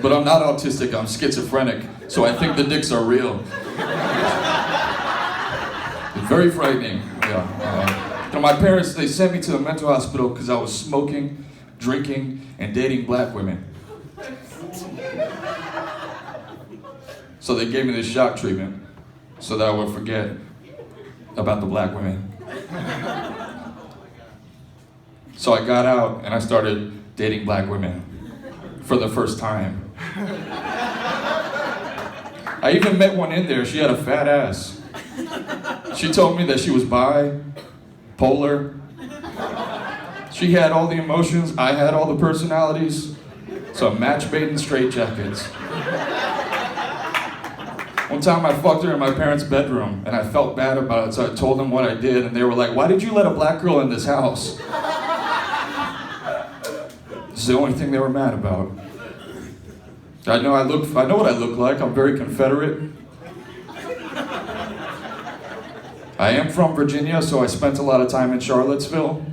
I: But I'm not autistic, I'm schizophrenic, so I think the dicks are real. It's very frightening. Yeah. My parents, they sent me to the mental hospital because I was smoking, drinking, and dating black women. So they gave me this shock treatment so that I would forget about the black women. So I got out and I started dating black women for the first time. I even met one in there. She had a fat ass. She told me that she was bipolar. She had all the emotions. I had all the personalities. So a match made in straitjackets. One time I fucked her in my parents' bedroom and I felt bad about it, so I told them what I did, and they were like, why did you let a black girl in this house? It's the only thing they were mad about. I know what I look like. I'm very Confederate. I am from Virginia, so I spent a lot of time in Charlottesville.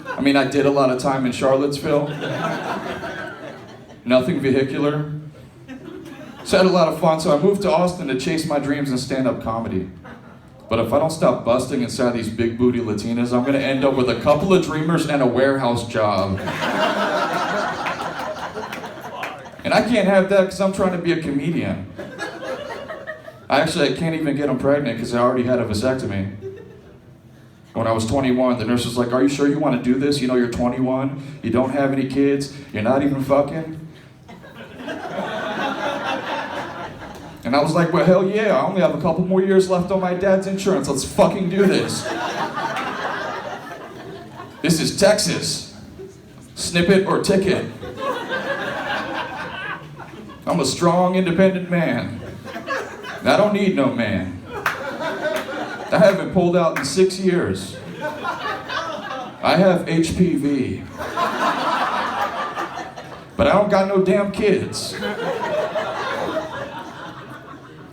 I: I mean, I did a lot of time in Charlottesville. Nothing vehicular. So I had a lot of fun, so I moved to Austin to chase my dreams in stand-up comedy. But if I don't stop busting inside these big booty Latinas, I'm gonna end up with a couple of dreamers and a warehouse job. And I can't have that because I'm trying to be a comedian. I can't even get them pregnant because I already had a vasectomy. When I was 21, the nurse was like, are you sure you want to do this? You know, you're 21, you don't have any kids, you're not even fucking. And I was like, well, hell yeah, I only have a couple more years left on my dad's insurance. Let's fucking do this. This is Texas. Snip it or ticket. I'm a strong, independent man. I don't need no man. I haven't pulled out in 6 years. I have HPV. But I don't got no damn kids.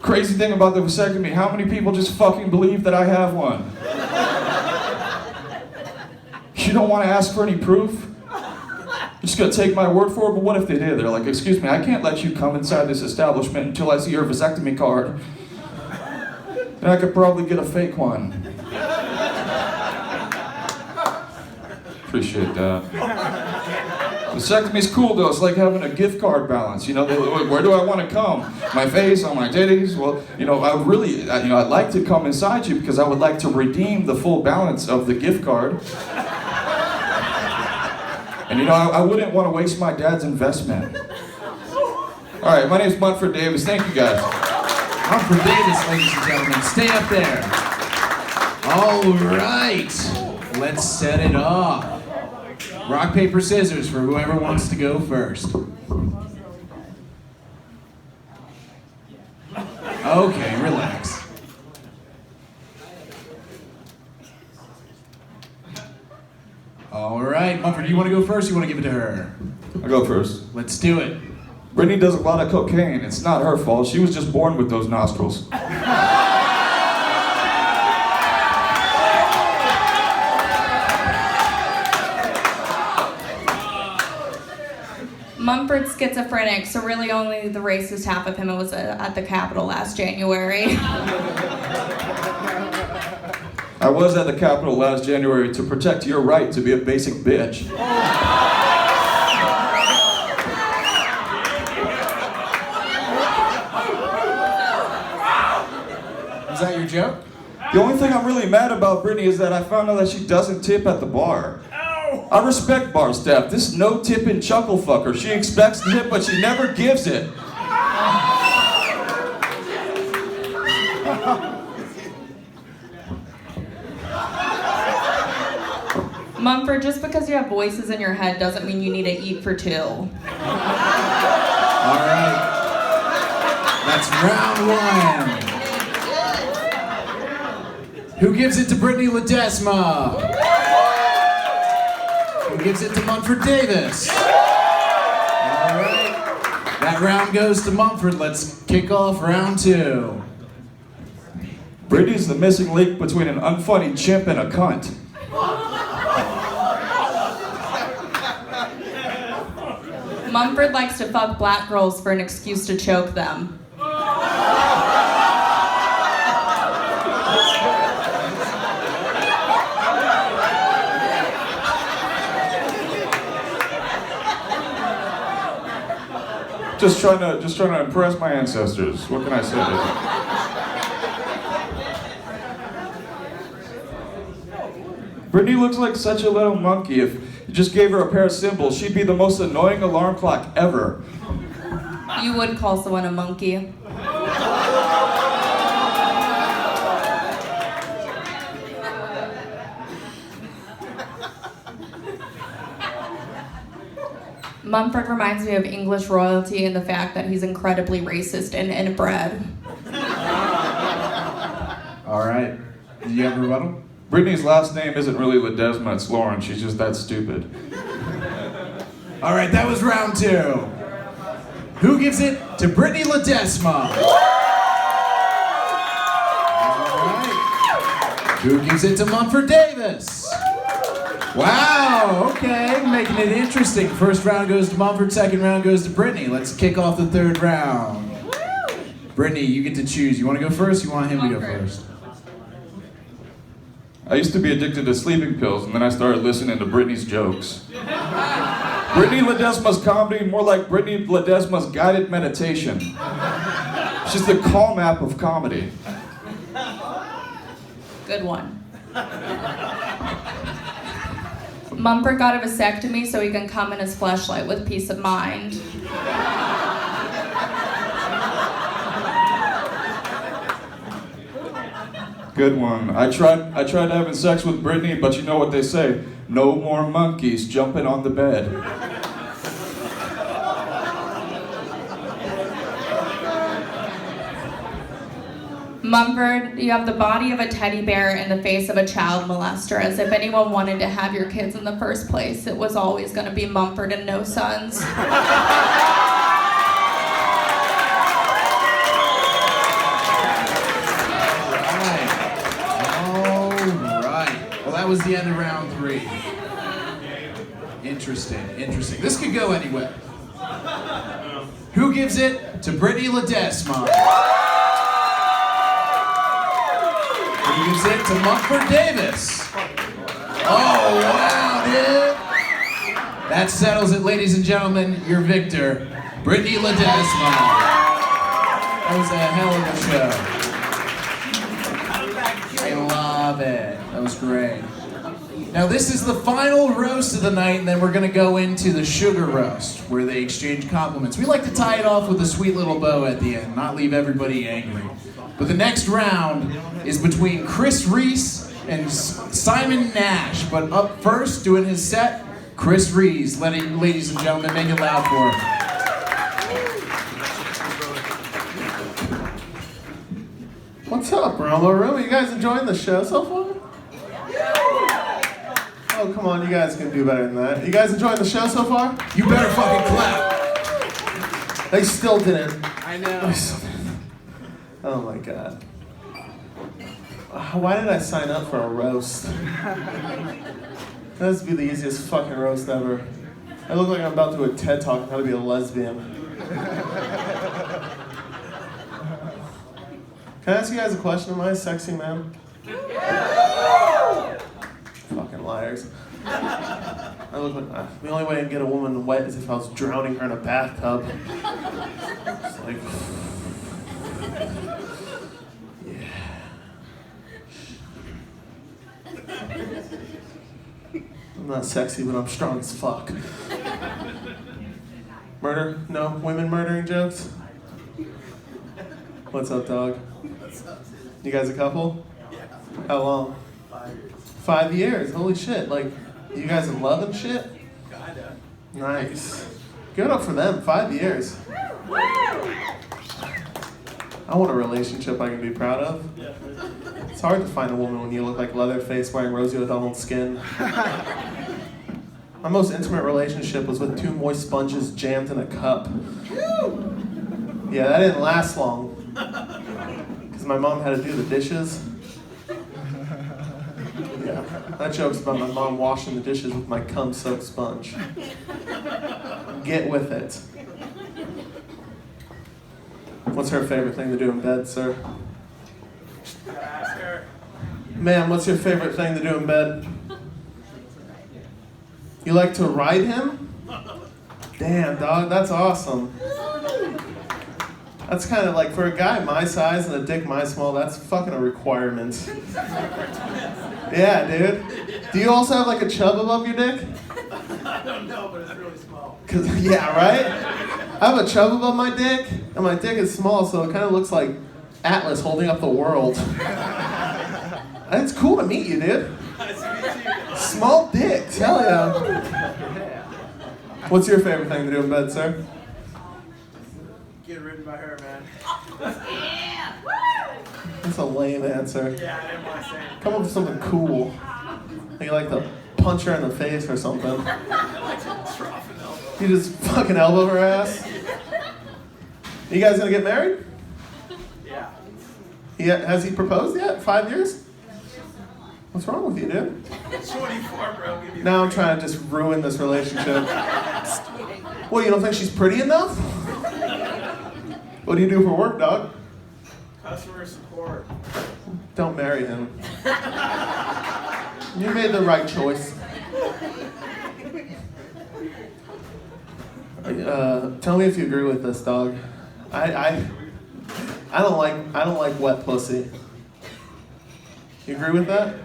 I: Crazy thing about the vasectomy, how many people just fucking believe that I have one? You don't want to ask for any proof? You're just gonna take my word for it? But what if they did? They're like, excuse me, I can't let you come inside this establishment until I see your vasectomy card. And I could probably get a fake one. Appreciate that. Vasectomy's cool though, it's like having a gift card balance. You know, where do I want to come? My face, on my titties? Well, you know, I'd like to come inside you because I would like to redeem the full balance of the gift card. And you know, I wouldn't want to waste my dad's investment. All right, my name's Munford Davis. Thank you guys.
A: Monford Davis, ladies and gentlemen. Stay up there. All right. Let's set it off. Rock, paper, scissors for whoever wants to go first. Okay, relax. All right, Monford, do you want to go first or you want to give it to her?
I: I'll go first.
A: Let's do it.
I: Britney does a lot of cocaine. It's not her fault. She was just born with those nostrils.
H: Munford's schizophrenic, so really only the racist half of him was at the Capitol last January.
I: I was at the Capitol last January to protect your right to be a basic bitch.
A: Is that your joke?
I: The only thing I'm really mad about Britney is that I found out that she doesn't tip at the bar. I respect bar staff. This no tipping chuckle fucker. She expects tip, but she never gives it.
H: Munford, just because you have voices in your head doesn't mean you need to eat for two.
A: All right. That's round one. Who gives it to Britney Ledesma? Who gives it to Monford Davis? All right. That round goes to Monford. Let's kick off round two.
I: Britney's the missing link between an unfunny chimp and a cunt.
H: Munford likes to fuck black girls for an excuse to choke them.
I: Just trying to impress my ancestors. What can I say? Britney looks like such a little monkey. If you just gave her a pair of cymbals, she'd be the most annoying alarm clock ever.
H: You would call someone a monkey. Munford reminds me of English royalty in the fact that he's incredibly racist and inbred.
A: All right. Do you have a rebuttal?
I: Britney's last name isn't really Ledesma, it's Lauren. She's just that stupid.
A: All right, that was round two. Who gives it to Britney Ledesma? All right. Who gives it to Monford Davis? Wow, okay, making it interesting. First round goes to Monford, second round goes to Britney. Let's kick off the third round. Britney, you get to choose. You want to go first? You want him to go first?
I: I used to be addicted to sleeping pills, and then I started listening to Britney's jokes. Britney Ledesma's comedy, more like Britney Ledesma's guided meditation. She's the calm app of comedy.
H: Good one. Munford got a vasectomy so he can come in his fleshlight with peace of mind.
I: Good one. I tried having sex with Britney, but you know what they say. No more monkeys jumping on the bed.
H: Munford, you have the body of a teddy bear and the face of a child molester. As if anyone wanted to have your kids in the first place, it was always going to be Munford and no sons.
A: All right. Well, that was the end of round 3. Interesting. This could go anywhere. Who gives it to Britney Ledesma? Who gives it to Munford Davis? Oh, wow, dude. That settles it, ladies and gentlemen. Your victor, Britney Ledesma. That was a hell of a show. I love it. That was great. Now this is the final roast of the night, and then we're gonna go into the sugar roast, where they exchange compliments. We like to tie it off with a sweet little bow at the end, not leave everybody angry. But the next round is between Rees and Simon Nash. But up first, doing his set, Rees. Ladies and gentlemen, make it loud for him.
E: What's up, Romo? You guys enjoying the show so far? Oh, come on, you guys can do better than that. You guys enjoying the show so far?
A: You better fucking clap.
E: They still didn't.
G: I know.
E: Oh my god. Why did I sign up for a roast? That has to be the easiest fucking roast ever. I look like I'm about to do a TED Talk on how to be a lesbian. Can I ask you guys a question? Am I a sexy man? Fucking liars. I look like the only way I can get a woman wet is if I was drowning her in a bathtub. It's like, I'm not sexy, but I'm strong as fuck. Murder? No? Women murdering jokes? What's up, dog? You guys a couple? Yeah. How long? 5 years. 5 years? Holy shit. Like, you guys in love and shit? Kinda. Nice. Give it up for them. 5 years. I want a relationship I can be proud of. It's hard to find a woman when you look like Leatherface wearing Rosie O'Donnell's skin. My most intimate relationship was with 2 moist sponges jammed in a cup. Yeah, that didn't last long. Because my mom had to do the dishes. Yeah, that joke's about my mom washing the dishes with my cum-soaked sponge. Get with it. What's her favorite thing to do in bed, sir? Ma'am, what's your favorite thing to do in bed? You like to ride him? Damn, dog, that's awesome. That's kind of like, for a guy my size and a dick my small, that's fucking a requirement. Yeah, dude. Do you also have like a chub above your dick? I don't know, but it's really small. Yeah, right? I have a chub above my dick, and my dick is small, so it kind of looks like Atlas holding up the world. It's cool to meet you, dude. Small dicks, hell yeah. What's your favorite thing to do in bed, sir?
J: Get ridden by her, man.
E: That's a lame answer.
J: Yeah, I didn't want to say it.
E: Come up with something cool. You like to punch her in the face or something.
J: I like to drop an elbow.
E: You just fucking elbow her ass. You guys gonna get married?
J: Yeah.
E: Has he proposed yet? 5 years? What's wrong with you, dude?
J: 24, bro. Give me
E: Now I'm trying to just ruin this relationship. What, you don't think she's pretty enough? What do you do for work, dog?
J: customer support.
E: Don't marry him. You made the right choice. Tell me if you agree with this, dog. I don't like wet pussy. You agree with that?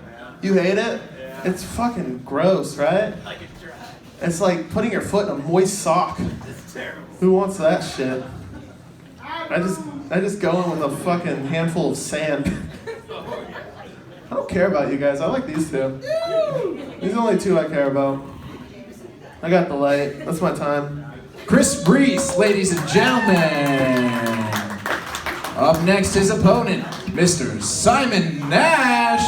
E: You hate it?
J: Yeah.
E: It's fucking gross, right?
J: I can try.
E: It's like putting your foot in a moist sock.
J: It's terrible.
E: Who wants that shit? I just go in with a fucking handful of sand. I don't care about you guys. I like these two. These are the only two I care about. I got the light. That's my time.
A: Chris Rees, ladies and gentlemen. Up next, his opponent, Mr. Simon Nash.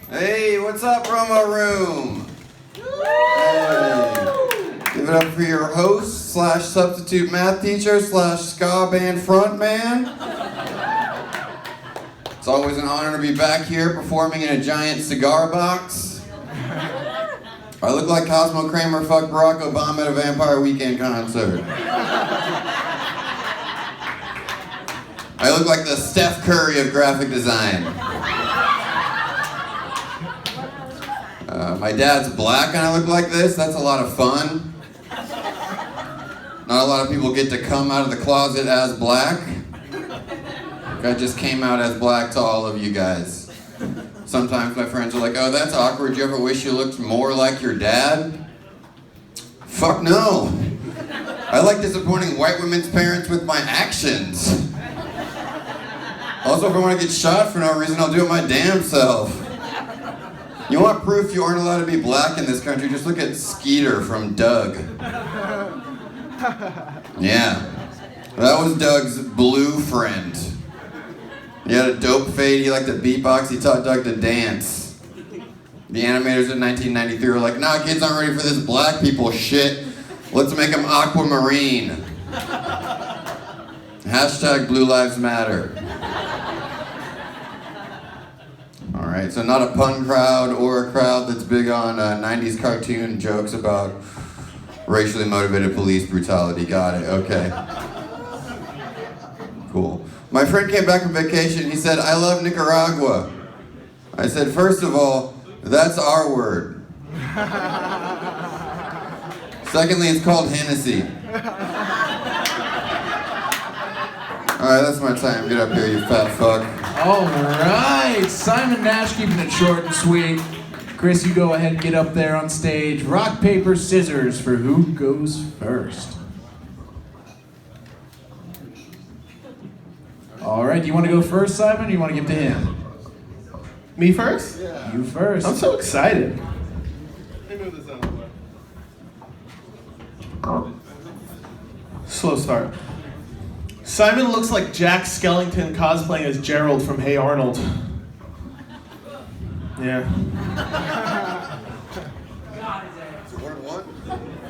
B: Hey, what's up, Romo Room? Hey. Give it up for your host / substitute math teacher / ska band frontman. It's always an honor to be back here performing in a giant cigar box. I look like Cosmo Kramer fucked Barack Obama at a Vampire Weekend concert. I look like the Steph Curry of graphic design. My dad's black and I look like this. That's a lot of fun. Not a lot of people get to come out of the closet as black. I just came out as black to all of you guys. Sometimes my friends are like, oh, that's awkward. You ever wish you looked more like your dad? Fuck no. I like disappointing white women's parents with my actions. Also, if I want to get shot for no reason, I'll do it my damn self. You want proof you aren't allowed to be black in this country? Just look at Skeeter from Doug. Yeah. That was Doug's blue friend. He had a dope fade, he liked to beatbox, he taught Doug to dance. The animators in 1993 were like, nah, kids aren't ready for this black people shit. Let's make them aquamarine. Hashtag Blue Lives Matter. Alright, so not a pun crowd or a crowd that's big on 90s cartoon jokes about racially motivated police brutality. Got it, okay. Cool. My friend came back from vacation, he said, I love Nicaragua. I said, first of all, that's our word. Secondly, it's called Hennessy. Alright, that's my time. Get up here, you fat fuck.
A: All right, Simon Nash keeping it short and sweet. Chris, you go ahead and get up there on stage. Rock, paper, scissors for who goes first. All right, do you want to go first, Simon, or you want to give to him?
E: Me first?
A: Yeah. You first.
E: I'm so excited. Let me move this out of the way. Slow start. Simon looks like Jack Skellington cosplaying as Gerald from Hey Arnold. Yeah.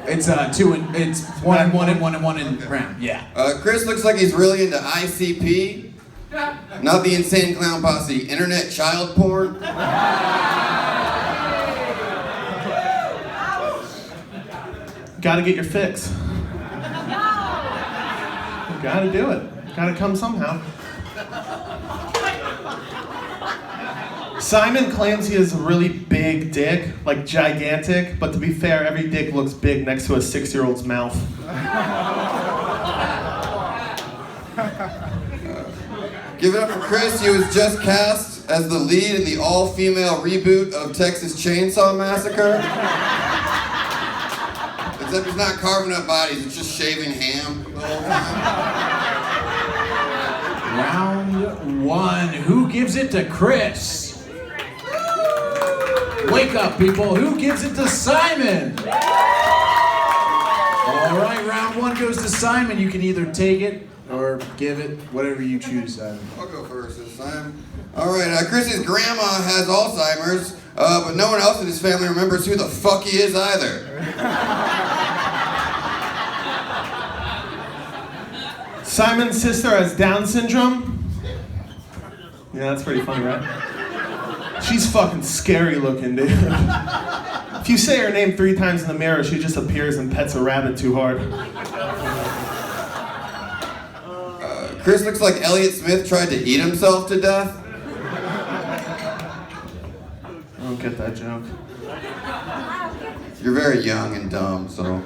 A: It's two and it's one and one and one and one and round. Yeah.
B: Chris looks like he's really into ICP. Not the Insane Clown Posse. Internet child porn.
E: Gotta get your fix. Gotta do it. Gotta come somehow. Simon claims he has a really big dick, like gigantic, but to be fair, every dick looks big next to a 6-year-old's mouth.
B: Give it up for Chris. He was just cast as the lead in the all-female reboot of Texas Chainsaw Massacre. Except he's not carving up bodies, it's just shaving ham the whole time.
A: Round one. Who gives it to Chris? Wake up, people. Who gives it to Simon? All right, round one goes to Simon. You can either take it or give it, whatever you choose, Simon.
B: I'll go first this time. All right, Chris's grandma has Alzheimer's, but no one else in his family remembers who the fuck he is either.
E: Simon's sister has Down syndrome. Yeah, that's pretty funny, right? She's fucking scary looking, dude. If you say her name 3 times in the mirror, she just appears and pets a rabbit too hard.
B: Chris looks like Elliott Smith tried to eat himself to death.
E: I don't get that joke.
B: You're very young and dumb, so.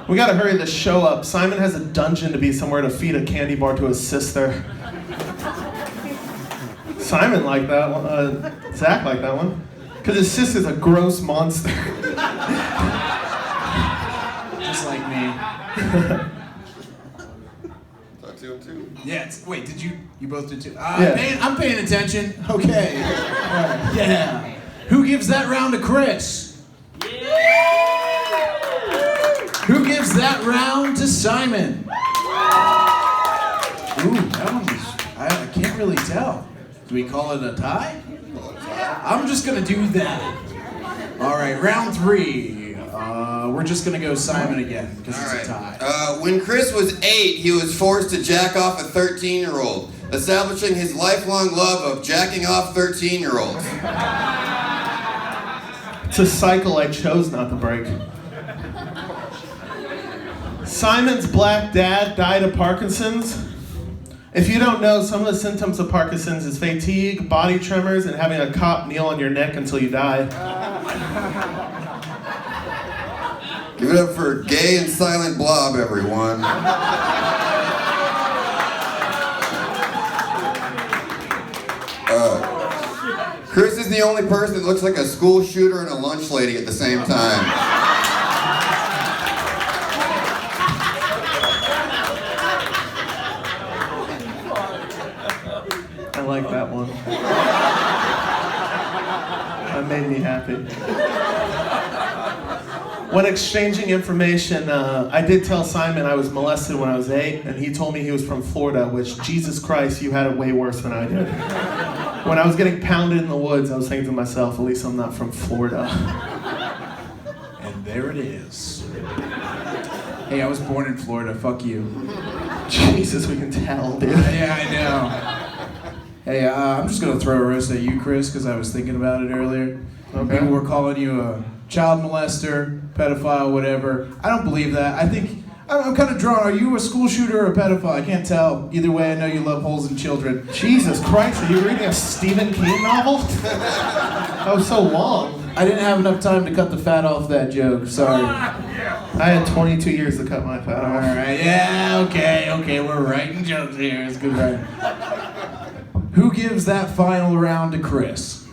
E: We gotta hurry this show up. Simon has a dungeon to be somewhere to feed a candy bar to his sister. Simon liked that one. Zach liked that one. Because his sister's a gross monster.
A: Just like me. Yeah. Wait, did you both did too?
E: Yeah.
A: I'm paying attention. Okay. Yeah. Who gives that round to Chris? Who gives that round to Simon? Ooh, that one was, I can't really tell. Do we call it a tie? I'm just gonna do that. All right, round 3. We're just gonna go Simon again, because it's a tie.
K: When Chris was 8, he was forced to jack off a 13-year-old, establishing his lifelong love of jacking off 13-year-olds.
E: It's a cycle I chose not to break. Simon's black dad died of Parkinson's. If you don't know, some of the symptoms of Parkinson's is fatigue, body tremors, and having a cop kneel on your neck until you die.
K: Give it up for Gay and Silent Blob, everyone. Chris is the only person that looks like a school shooter and a lunch lady at the same time.
E: I like that one. That made me happy. When exchanging information, I did tell Simon I was molested when I was 8, and he told me he was from Florida, which, Jesus Christ, you had it way worse than I did. When I was getting pounded in the woods, I was thinking to myself, at least I'm not from Florida.
A: And there it is. Hey, I was born in Florida, fuck you.
E: Jesus, we can tell, dude.
A: Yeah, I know. Hey, I'm just gonna throw a roast at you, Chris, because I was thinking about it earlier.
E: Okay.
A: People were calling you a child molester, pedophile, whatever. I don't believe that. I think, I'm kind of drawn. Are you a school shooter or a pedophile? I can't tell. Either way, I know you love holes in children.
E: Jesus Christ, are you reading a Stephen King novel? That was so long.
A: I didn't have enough time to cut the fat off that joke, sorry.
E: I had 22 years to cut my fat off.
A: Alright, yeah, okay, we're writing jokes here. It's good writing. Who gives that final round to Chris?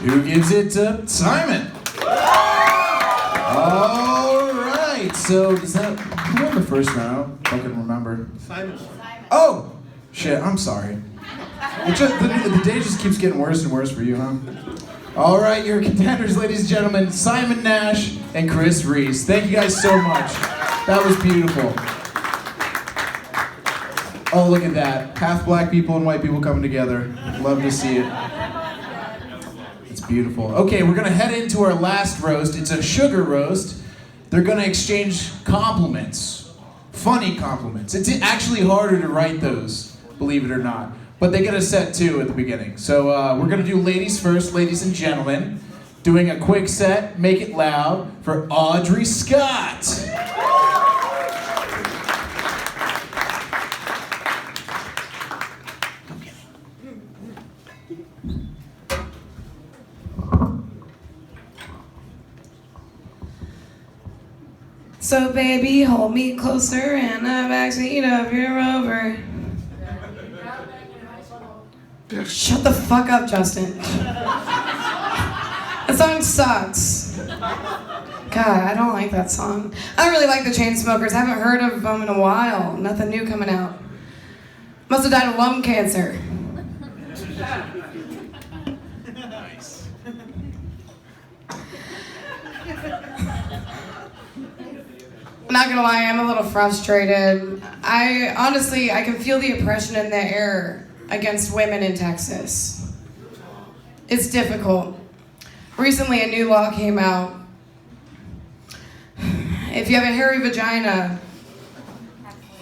A: Who gives it to Simon? Alright, so does that, who won the first round? I can remember.
E: Simon.
A: Oh! Shit, I'm sorry. The day just keeps getting worse and worse for you, huh? Alright, your contenders, ladies and gentlemen, Simon Nash and Chris Rees. Thank you guys so much. That was beautiful. Oh, look at that. Half black people and white people coming together. Love to see it. It's beautiful. Okay, we're gonna head into our last roast. It's a sugar roast. They're gonna exchange compliments. Funny compliments. It's actually harder to write those, believe it or not. But they get a set too at the beginning. So we're gonna do ladies first, ladies and gentlemen. Doing a quick set, make it loud, for Audrey Scott.
L: So baby, hold me closer in the backseat of your Rover. Shut the fuck up, Justin. That song sucks. God, I don't like that song. I don't really like the Chainsmokers. I haven't heard of them in a while. Nothing new coming out. Must have died of lung cancer.
A: Nice.
L: I'm not gonna lie, I'm a little frustrated. I can feel the oppression in the air against women in Texas. It's difficult. Recently, a new law came out. If you have a hairy vagina,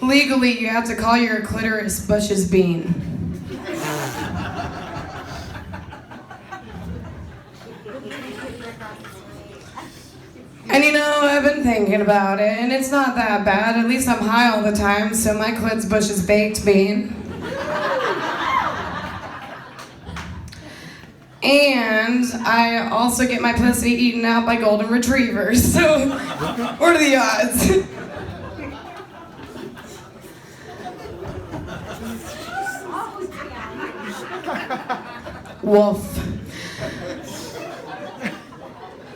L: legally you have to call your clitoris Bush's bean. And you know, I've been thinking about it, and it's not that bad. At least I'm high all the time, so my clit's Bush's baked bean. And I also get my pussy eaten out by golden retrievers, so what are the odds? Woof.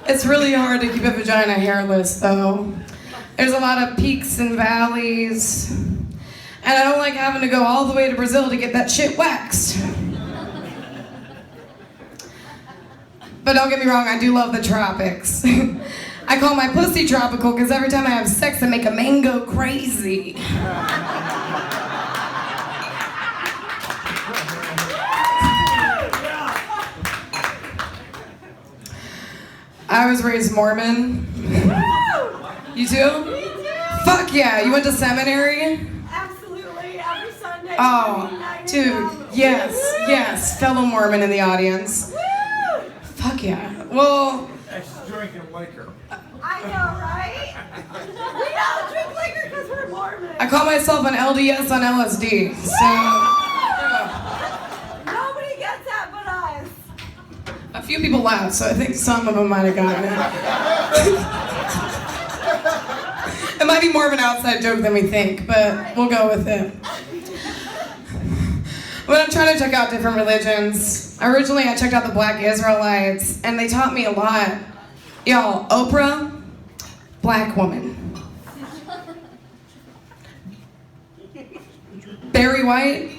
L: It's really hard to keep a vagina hairless, though. There's a lot of peaks and valleys. And I don't like having to go all the way to Brazil to get that shit waxed. But don't get me wrong, I do love the tropics. I call my pussy tropical because every time I have sex, I make a mango crazy. I was raised Mormon. You too? Fuck yeah, you went to seminary?
M: Absolutely, every Sunday.
L: Oh, dude, yes, fellow Mormon in the audience. Fuck yeah. Well,
J: She's drinking liquor.
M: I know, right? We don't drink liquor because we're Mormon.
L: I call myself an LDS on LSD, so
M: Nobody gets that but us.
L: a few people laughed, so I think some of them might have gotten it. It might be more of an outside joke than we think, but we'll go with it. When I'm trying to check out different religions, originally I checked out the Black Israelites, and they taught me a lot. Y'all, Oprah, black woman. Barry White,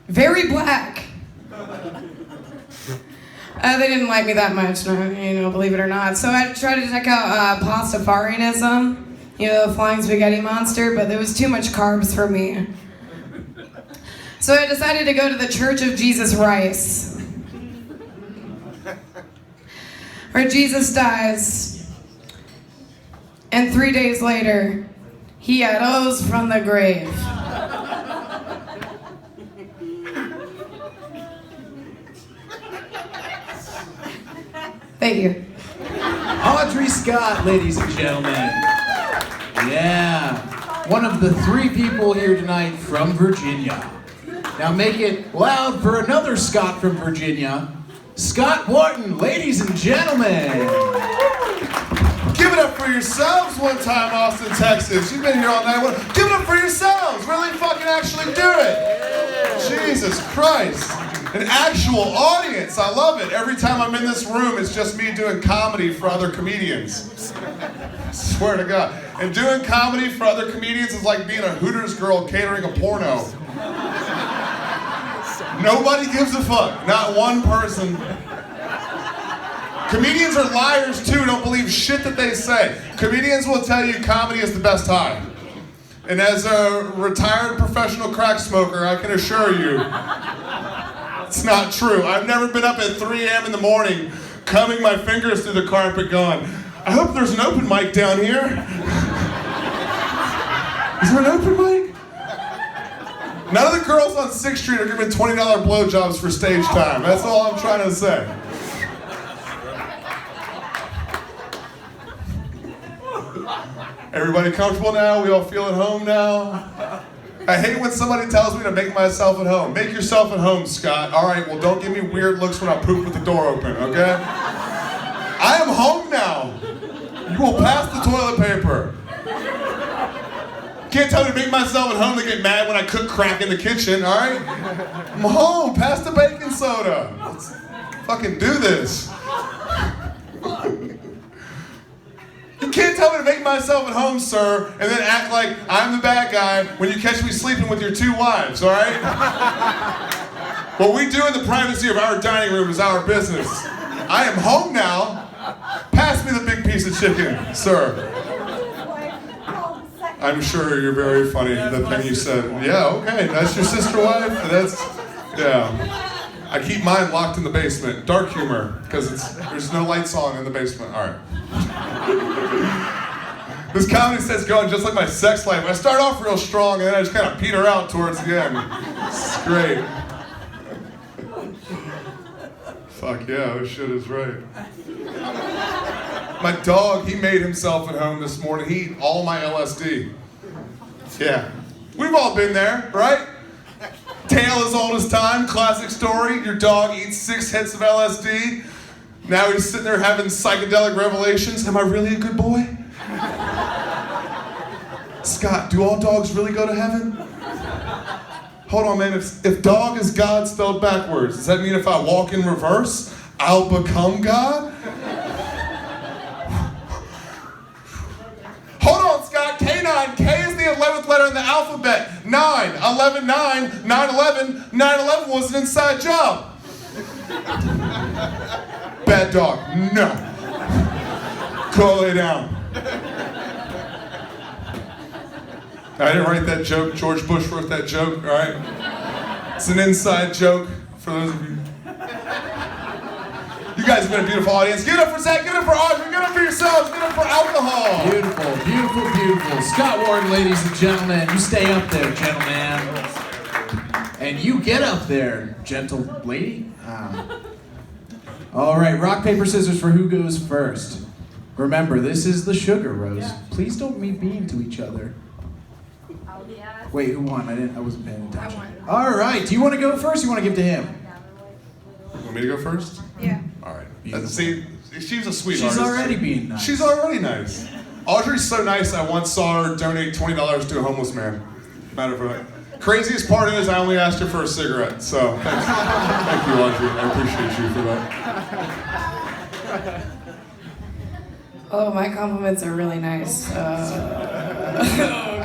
L: very black. They didn't like me that much, believe it or not. So I tried to check out Pastafarianism, the flying spaghetti monster, but there was too much carbs for me. So I decided to go to the Church of Jesus Rice, where Jesus dies, and 3 days later, he arose from the grave. Thank you.
A: Audrey Scott, ladies and gentlemen. Yeah. One of the 3 people here tonight from Virginia. Now make it loud for another Scott from Virginia, Scott Wharton, ladies and gentlemen.
E: Give it up for yourselves one time, Austin, Texas. You've been here all night. Give it up for yourselves. Really fucking actually do it. Jesus Christ. An actual audience. I love it. Every time I'm in this room, it's just me doing comedy for other comedians. I swear to God. And doing comedy for other comedians is like being a Hooters girl catering a porno. Nobody gives a fuck. Not one person. Comedians are liars too. Don't believe shit that they say. Comedians will tell you comedy is the best high. And as a retired professional crack smoker, I can assure you, it's not true. I've never been up at 3 a.m. in the morning, combing my fingers through the carpet going, I hope there's an open mic down here. Is there an open mic? None of the girls on 6th Street are giving $20 blowjobs for stage time. That's all I'm trying to say. Everybody comfortable now? We all feel at home now? I hate when somebody tells me to make myself at home. Make yourself at home, Scott. All right, well, don't give me weird looks when I poop with the door open, okay? I am home now. You will pass the toilet paper. Can't tell me to make myself at home. They get mad when I cook crack in the kitchen, all right? I'm home. Pass the baking soda. Let's fucking do this. You can't tell me to make myself at home, sir, and then act like I'm the bad guy when you catch me sleeping with your 2 wives, all right? What we do in the privacy of our dining room is our business. I am home now. Pass me the big piece of chicken, sir. I'm sure you're very funny, the thing you said. Yeah, okay, that's your sister wife? Yeah. I keep mine locked in the basement. Dark humor, because there's no lights on in the basement. All right. This comedy set's going just like my sex life. I start off real strong, and then I just kind of peter out towards the end. It's great. Fuck yeah, this shit is right. My dog, he made himself at home this morning. He ate all my LSD. Yeah. We've all been there, right? Tale as old as time, classic story. Your dog eats 6 hits of LSD. Now he's sitting there having psychedelic revelations. Am I really a good boy? Scott, do all dogs really go to heaven? Hold on, man. If dog is God spelled backwards, does that mean if I walk in reverse, I'll become God? Hold on,
N: 9/11, 9/11, 9/11 was an inside job. Bad dog, no. Go lay down. I didn't write that joke. George Bush wrote that joke, all right? It's an inside joke for those of you. You guys have been a beautiful audience. Give it up for Zac, give it up for Audrey, give it up for yourselves, give it up for alcohol.
A: Beautiful, beautiful, beautiful. Scott Wharton, ladies and gentlemen. You stay up there, gentleman. And you get up there, gentle lady. All right, rock, paper, scissors for who goes first. Remember, this is the Sugar Rose. Please don't be mean to each other. Wait, who won? I wasn't paying attention. All right, do you want to go first or you want to give to him?
N: You want me to go first?
L: Yeah.
N: All right. See, she's a sweetheart.
A: She's already being nice.
N: She's already nice. Audrey's so nice, I once saw her donate $20 to a homeless man. Matter of fact. Craziest part is I only asked her for a cigarette, so thanks. Thank you, Audrey. I appreciate you for that.
L: Oh, my compliments are really nice. Oh,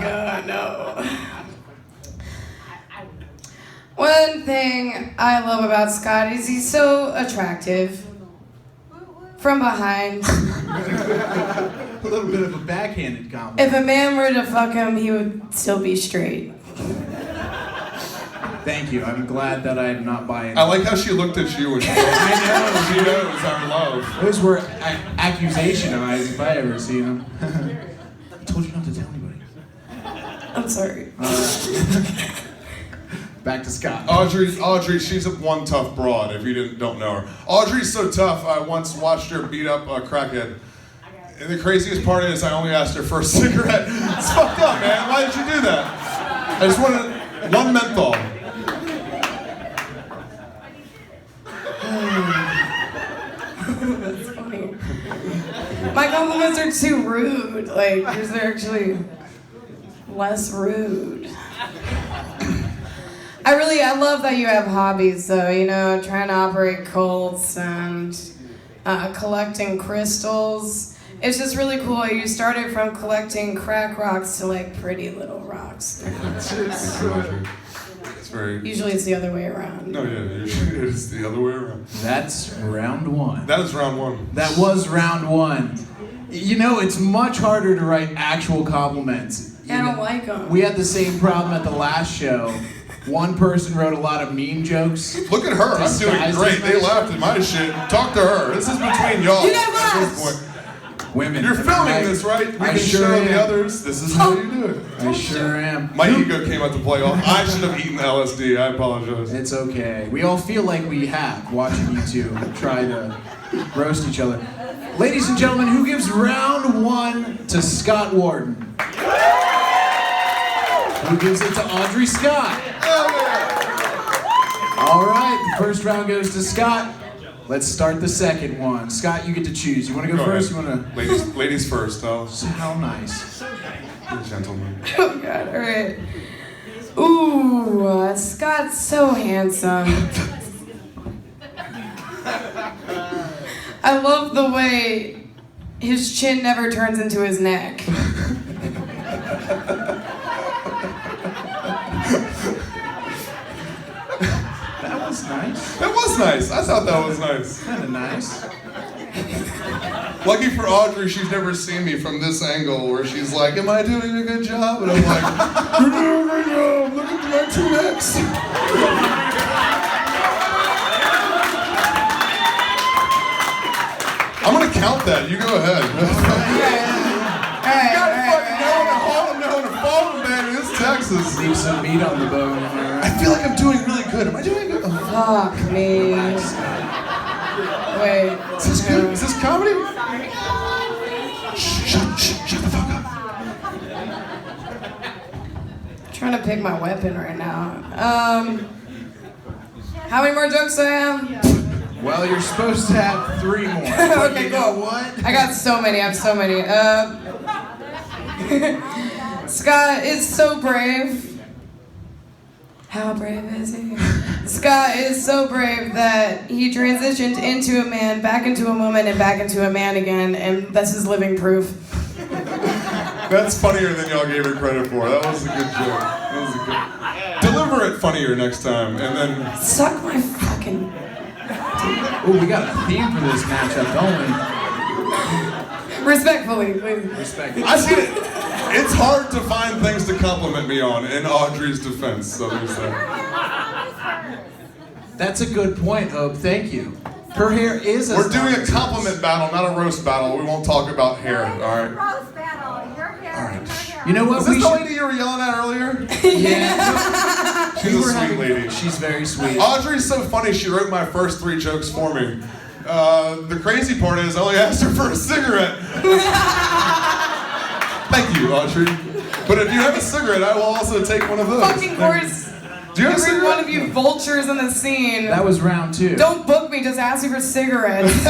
L: God, no. One thing I love about Scott is he's so attractive. From behind.
A: A little bit of a backhanded compliment.
L: If a man were to fuck him, he would still be straight.
A: Thank you. I'm glad that I am not buying.
N: I like how she looked at you when she
A: I
N: know. She knows our love.
A: Those were accusation eyes if I ever seen them. I told you not to tell anybody.
L: I'm sorry.
A: Back to Scott.
N: Audrey, she's one tough broad, if you don't know her. Audrey's so tough, I once watched her beat up a crackhead. And the craziest part is I only asked her for a cigarette. It's fucked up, man. Why did you do that? I just wanted one menthol.
L: That's funny. My compliments are too rude. Like, yours are actually less rude. I love that you have hobbies, though, you know, trying to operate cults and collecting crystals. It's just really cool. You started from collecting crack rocks to, like, pretty little rocks.
N: It's very...
L: Usually it's the other way around.
N: No, yeah, usually it's the other way around.
A: That's round one.
N: That was round one.
A: That was round one. You know, it's much harder to write actual compliments.
L: I don't like them.
A: We had the same problem at the last show. One person wrote a lot of meme jokes.
N: Look at her. I'm doing great. They laughed at my shit. Talk to her. This is between y'all.
L: You guys laughed.
A: Women.
N: You're filming this, right? We can
A: sure
N: show
A: am.
N: the others. This is how you do it.
A: I sure am.
N: My ego came out to play off. I should have eaten LSD. I apologize.
A: It's okay. We all feel like we have watching you two try to roast each other. Ladies and gentlemen, who gives round one to Scott Wharton? Who gives it to Audrey Scott? All right, the first round goes to Scott. Let's start the second one. Scott, you get to choose. You want to go first?
N: Ahead.
A: You want to?
N: Ladies first.
A: How nice.
N: Gentlemen.
L: Oh, God, all right. Ooh, Scott's so handsome. I love the way his chin never turns into his neck.
A: That was nice.
N: That was nice. I thought that was nice.
A: Kind of nice.
N: Lucky for Audrey, she's never seen me from this angle where she's like, am I doing a good job? And I'm like, you're doing a good job. Look at my two necks. I'm going to count that. You go ahead. You gotta fucking know in Harlem, know in Fulton, baby. This is Texas.
A: Leave some meat on the bone.
N: I feel like I'm doing really good. Am I doing good?
L: Fuck me. Wait.
N: Is this good? Is this comedy? Shut the fuck up.
L: I'm trying to pick my weapon right now. How many more jokes do I have?
A: Well, you're supposed to have 3 more.
L: Okay,
A: you
L: cool.
A: know what?
L: I got so many. I have so many. Scott is so brave. How brave is he? Scott is so brave that he transitioned into a man, back into a woman, and back into a man again, and that's his living proof.
N: That's funnier than y'all gave her credit for. That was a good joke. That was a good. it funnier next time, and then
L: Suck my fucking.
A: Oh, we got a theme for this matchup, don't we?
L: Respectfully, please.
A: Respectfully.
N: I see it. It's hard to find things to compliment me on in Audrey's defense. So there's that.
A: That's a good point, Hope. Thank you. Her hair is as
N: We're doing
A: long
N: a
A: as
N: compliment battle, not a roast battle. We won't talk about hair. All right.
M: Roast battle. Your hair and her hair.
A: You know what?
N: Is this the lady you were yelling at earlier?
A: Yeah.
N: She's a sweet lady.
A: She's very sweet.
N: Audrey's so funny. She wrote my first 3 jokes for me. The crazy part is I only asked her for a cigarette. Thank you, Audrey. But if you have a cigarette, I will also take one of those.
L: Fucking course.
N: Do you have a
L: Every
N: cigarette?
L: one of you vultures in the scene.
A: That was round 2.
L: Don't book me, just ask me for cigarettes.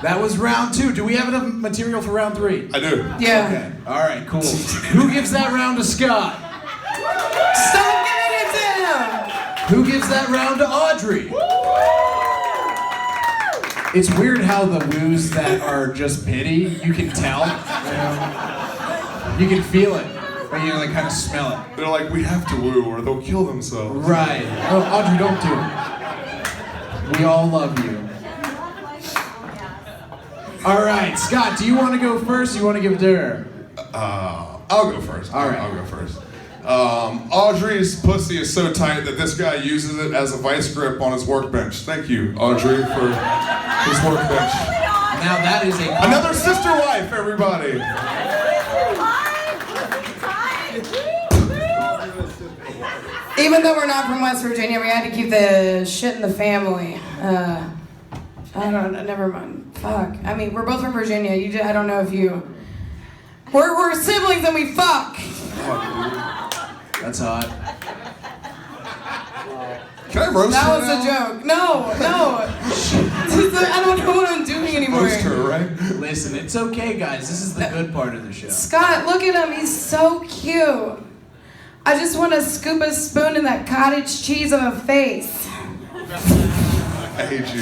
A: That was round 2. Do we have enough material for round 3?
N: I do.
L: Yeah.
A: Okay. All right, cool. Who gives that round to Scott?
L: Stop giving it to him!
A: Who gives that round to Audrey? It's weird how the woos that are just pity, you can tell. You can feel it. Or you like kind of smell it.
N: They're like, we have to woo or they'll kill themselves.
A: Right. Oh, Audrey, don't do it. We all love you. All right, Scott, do you want to go first or you want to give it to her?
N: I'll go first.
A: All right.
N: I'll go first. Audrey's pussy is so tight that this guy uses it as a vice grip on his workbench. Thank you, Audrey, for his workbench.
A: Now that is
N: Another sister wife, everybody.
L: Even though we're not from West Virginia, we had to keep the shit in the family. I don't know, never mind. Fuck. I mean, we're both from Virginia. I don't know if you... We're siblings and we fuck.
A: That's hot.
N: Can I roast
L: That
N: her
L: was
N: now?
L: a joke. No. I don't know what I'm doing anymore.
N: Roast her, right?
A: Listen, it's okay, guys. This is the good part of the show.
L: Scott, look at him. He's so cute. I just want to scoop a spoon in that cottage cheese on a face.
N: I hate you.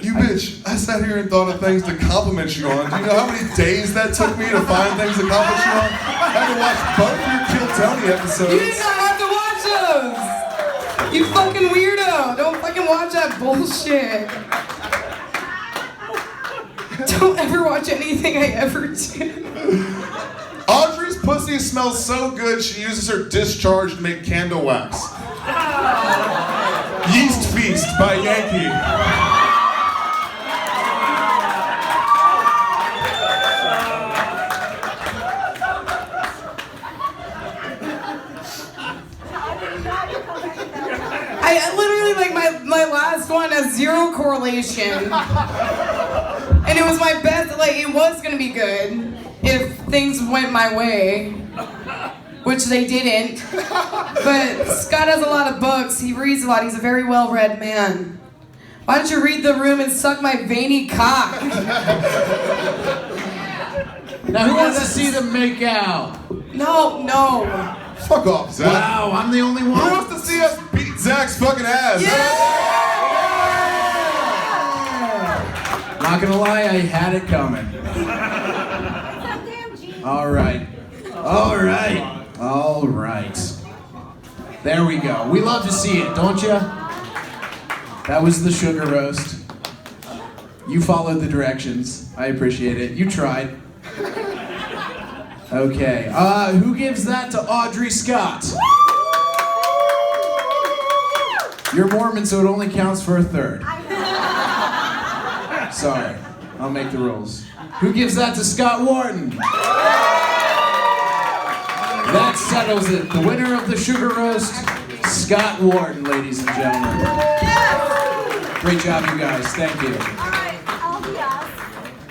N: You bitch, I sat here and thought of things to compliment you on. Do you know how many days that took me to find things to compliment you on? I had to watch both your Kill Tony episodes.
L: You did not have to watch those! You fucking weirdo! Don't fucking watch that bullshit. Don't ever watch anything I ever do.
N: Audrey's pussy smells so good she uses her discharge to make candle wax. Yeast Feast by Yankee.
L: I literally, like, my last one has 0 correlation. And it was my best, like, it was gonna be good if things went my way, which they didn't. But Scott has a lot of books, he reads a lot, he's a very well-read man. Why don't you read The Room and suck my veiny cock?
A: Now who wants to see them make out?
L: No.
N: Fuck off, Zach.
A: Wow, I'm the only one.
N: Who wants to see us beat Zach's fucking ass?
A: Not gonna lie, I had it coming. All right. There we go. We love to see it, don't you? That was the sugar roast. You followed the directions. I appreciate it. You tried. Okay. Who gives that to Audrey Scott? You're Mormon, so it only counts for a third. Sorry. I'll make the rules. Who gives that to Scott Wharton? That settles it. The winner of the sugar roast, Scott Wharton, ladies and gentlemen. Great job, you guys. Thank you.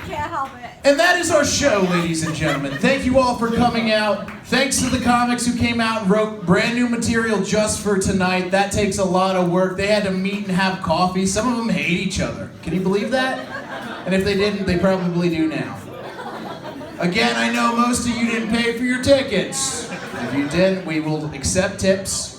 M: Can't help it.
A: And that is our show, ladies and gentlemen. Thank you all for coming out. Thanks to the comics who came out and wrote brand new material just for tonight. That takes a lot of work. They had to meet and have coffee. Some of them hate each other. Can you believe that? And if they didn't, they probably do now. Again, I know most of you didn't pay for your tickets. If you didn't, we will accept tips.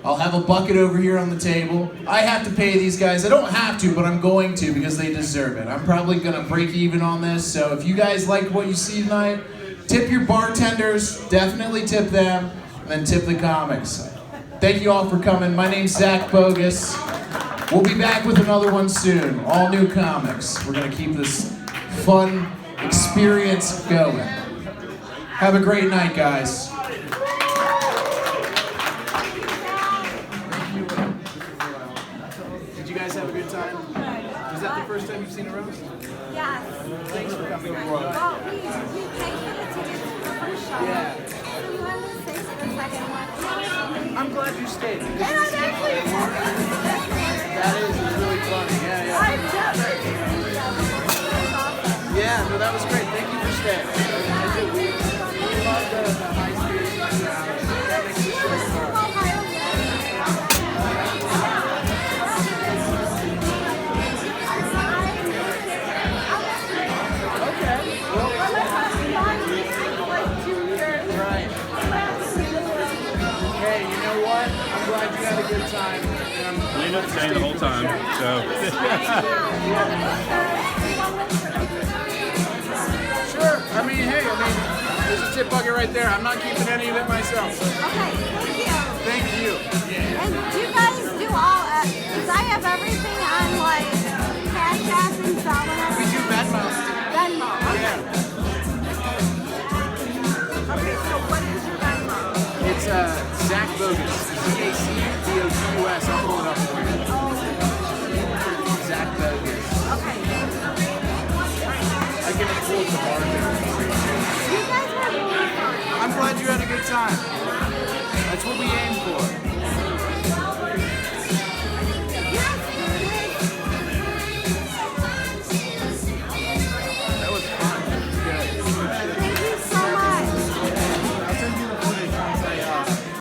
A: I'll have a bucket over here on the table. I have to pay these guys. I don't have to, but I'm going to because they deserve it. I'm probably gonna break even on this, so if you guys like what you see tonight, tip your bartenders, definitely tip them. and then tip the comics. Thank you all for coming. My name's Zac Bogus. We'll be back with another one soon. All new comics. We're going to keep this fun experience going. Have a great night, guys.
J: Did you guys have a good time? Was that the first time you've seen a roast?
M: Yes.
J: Thanks for coming.
M: Well, we paid for the tickets for the first show.
J: Yeah.
M: So we went to stay for the second one.
J: I'm glad you stayed.
M: And I'm actually
J: That is really funny. Yeah.
M: I've never
J: Yeah, no, that was great. Thank you for staying. We love the high spirits. That makes the show fun. Okay. Well, right. Hey, you know what? I'm glad you had a good time.
O: We ended up staying the whole time, so.
J: Sure. I mean, there's a tip bucket right there. I'm not keeping any of it myself. So.
M: Okay, thank you.
J: Thank you.
M: And do you guys do all, because I have everything on like Cash App and Zelle and everything.
J: We do Venmo.
M: Venmo, okay.
J: Yeah.
M: Okay, so what is your Venmo?
J: It's Zac Bogus. ZACBOGUS. I'll pull it up for you. Zac Bogus.
M: Okay.
J: I can include the bar.
M: You guys were really fun.
J: I'm glad you had a good time.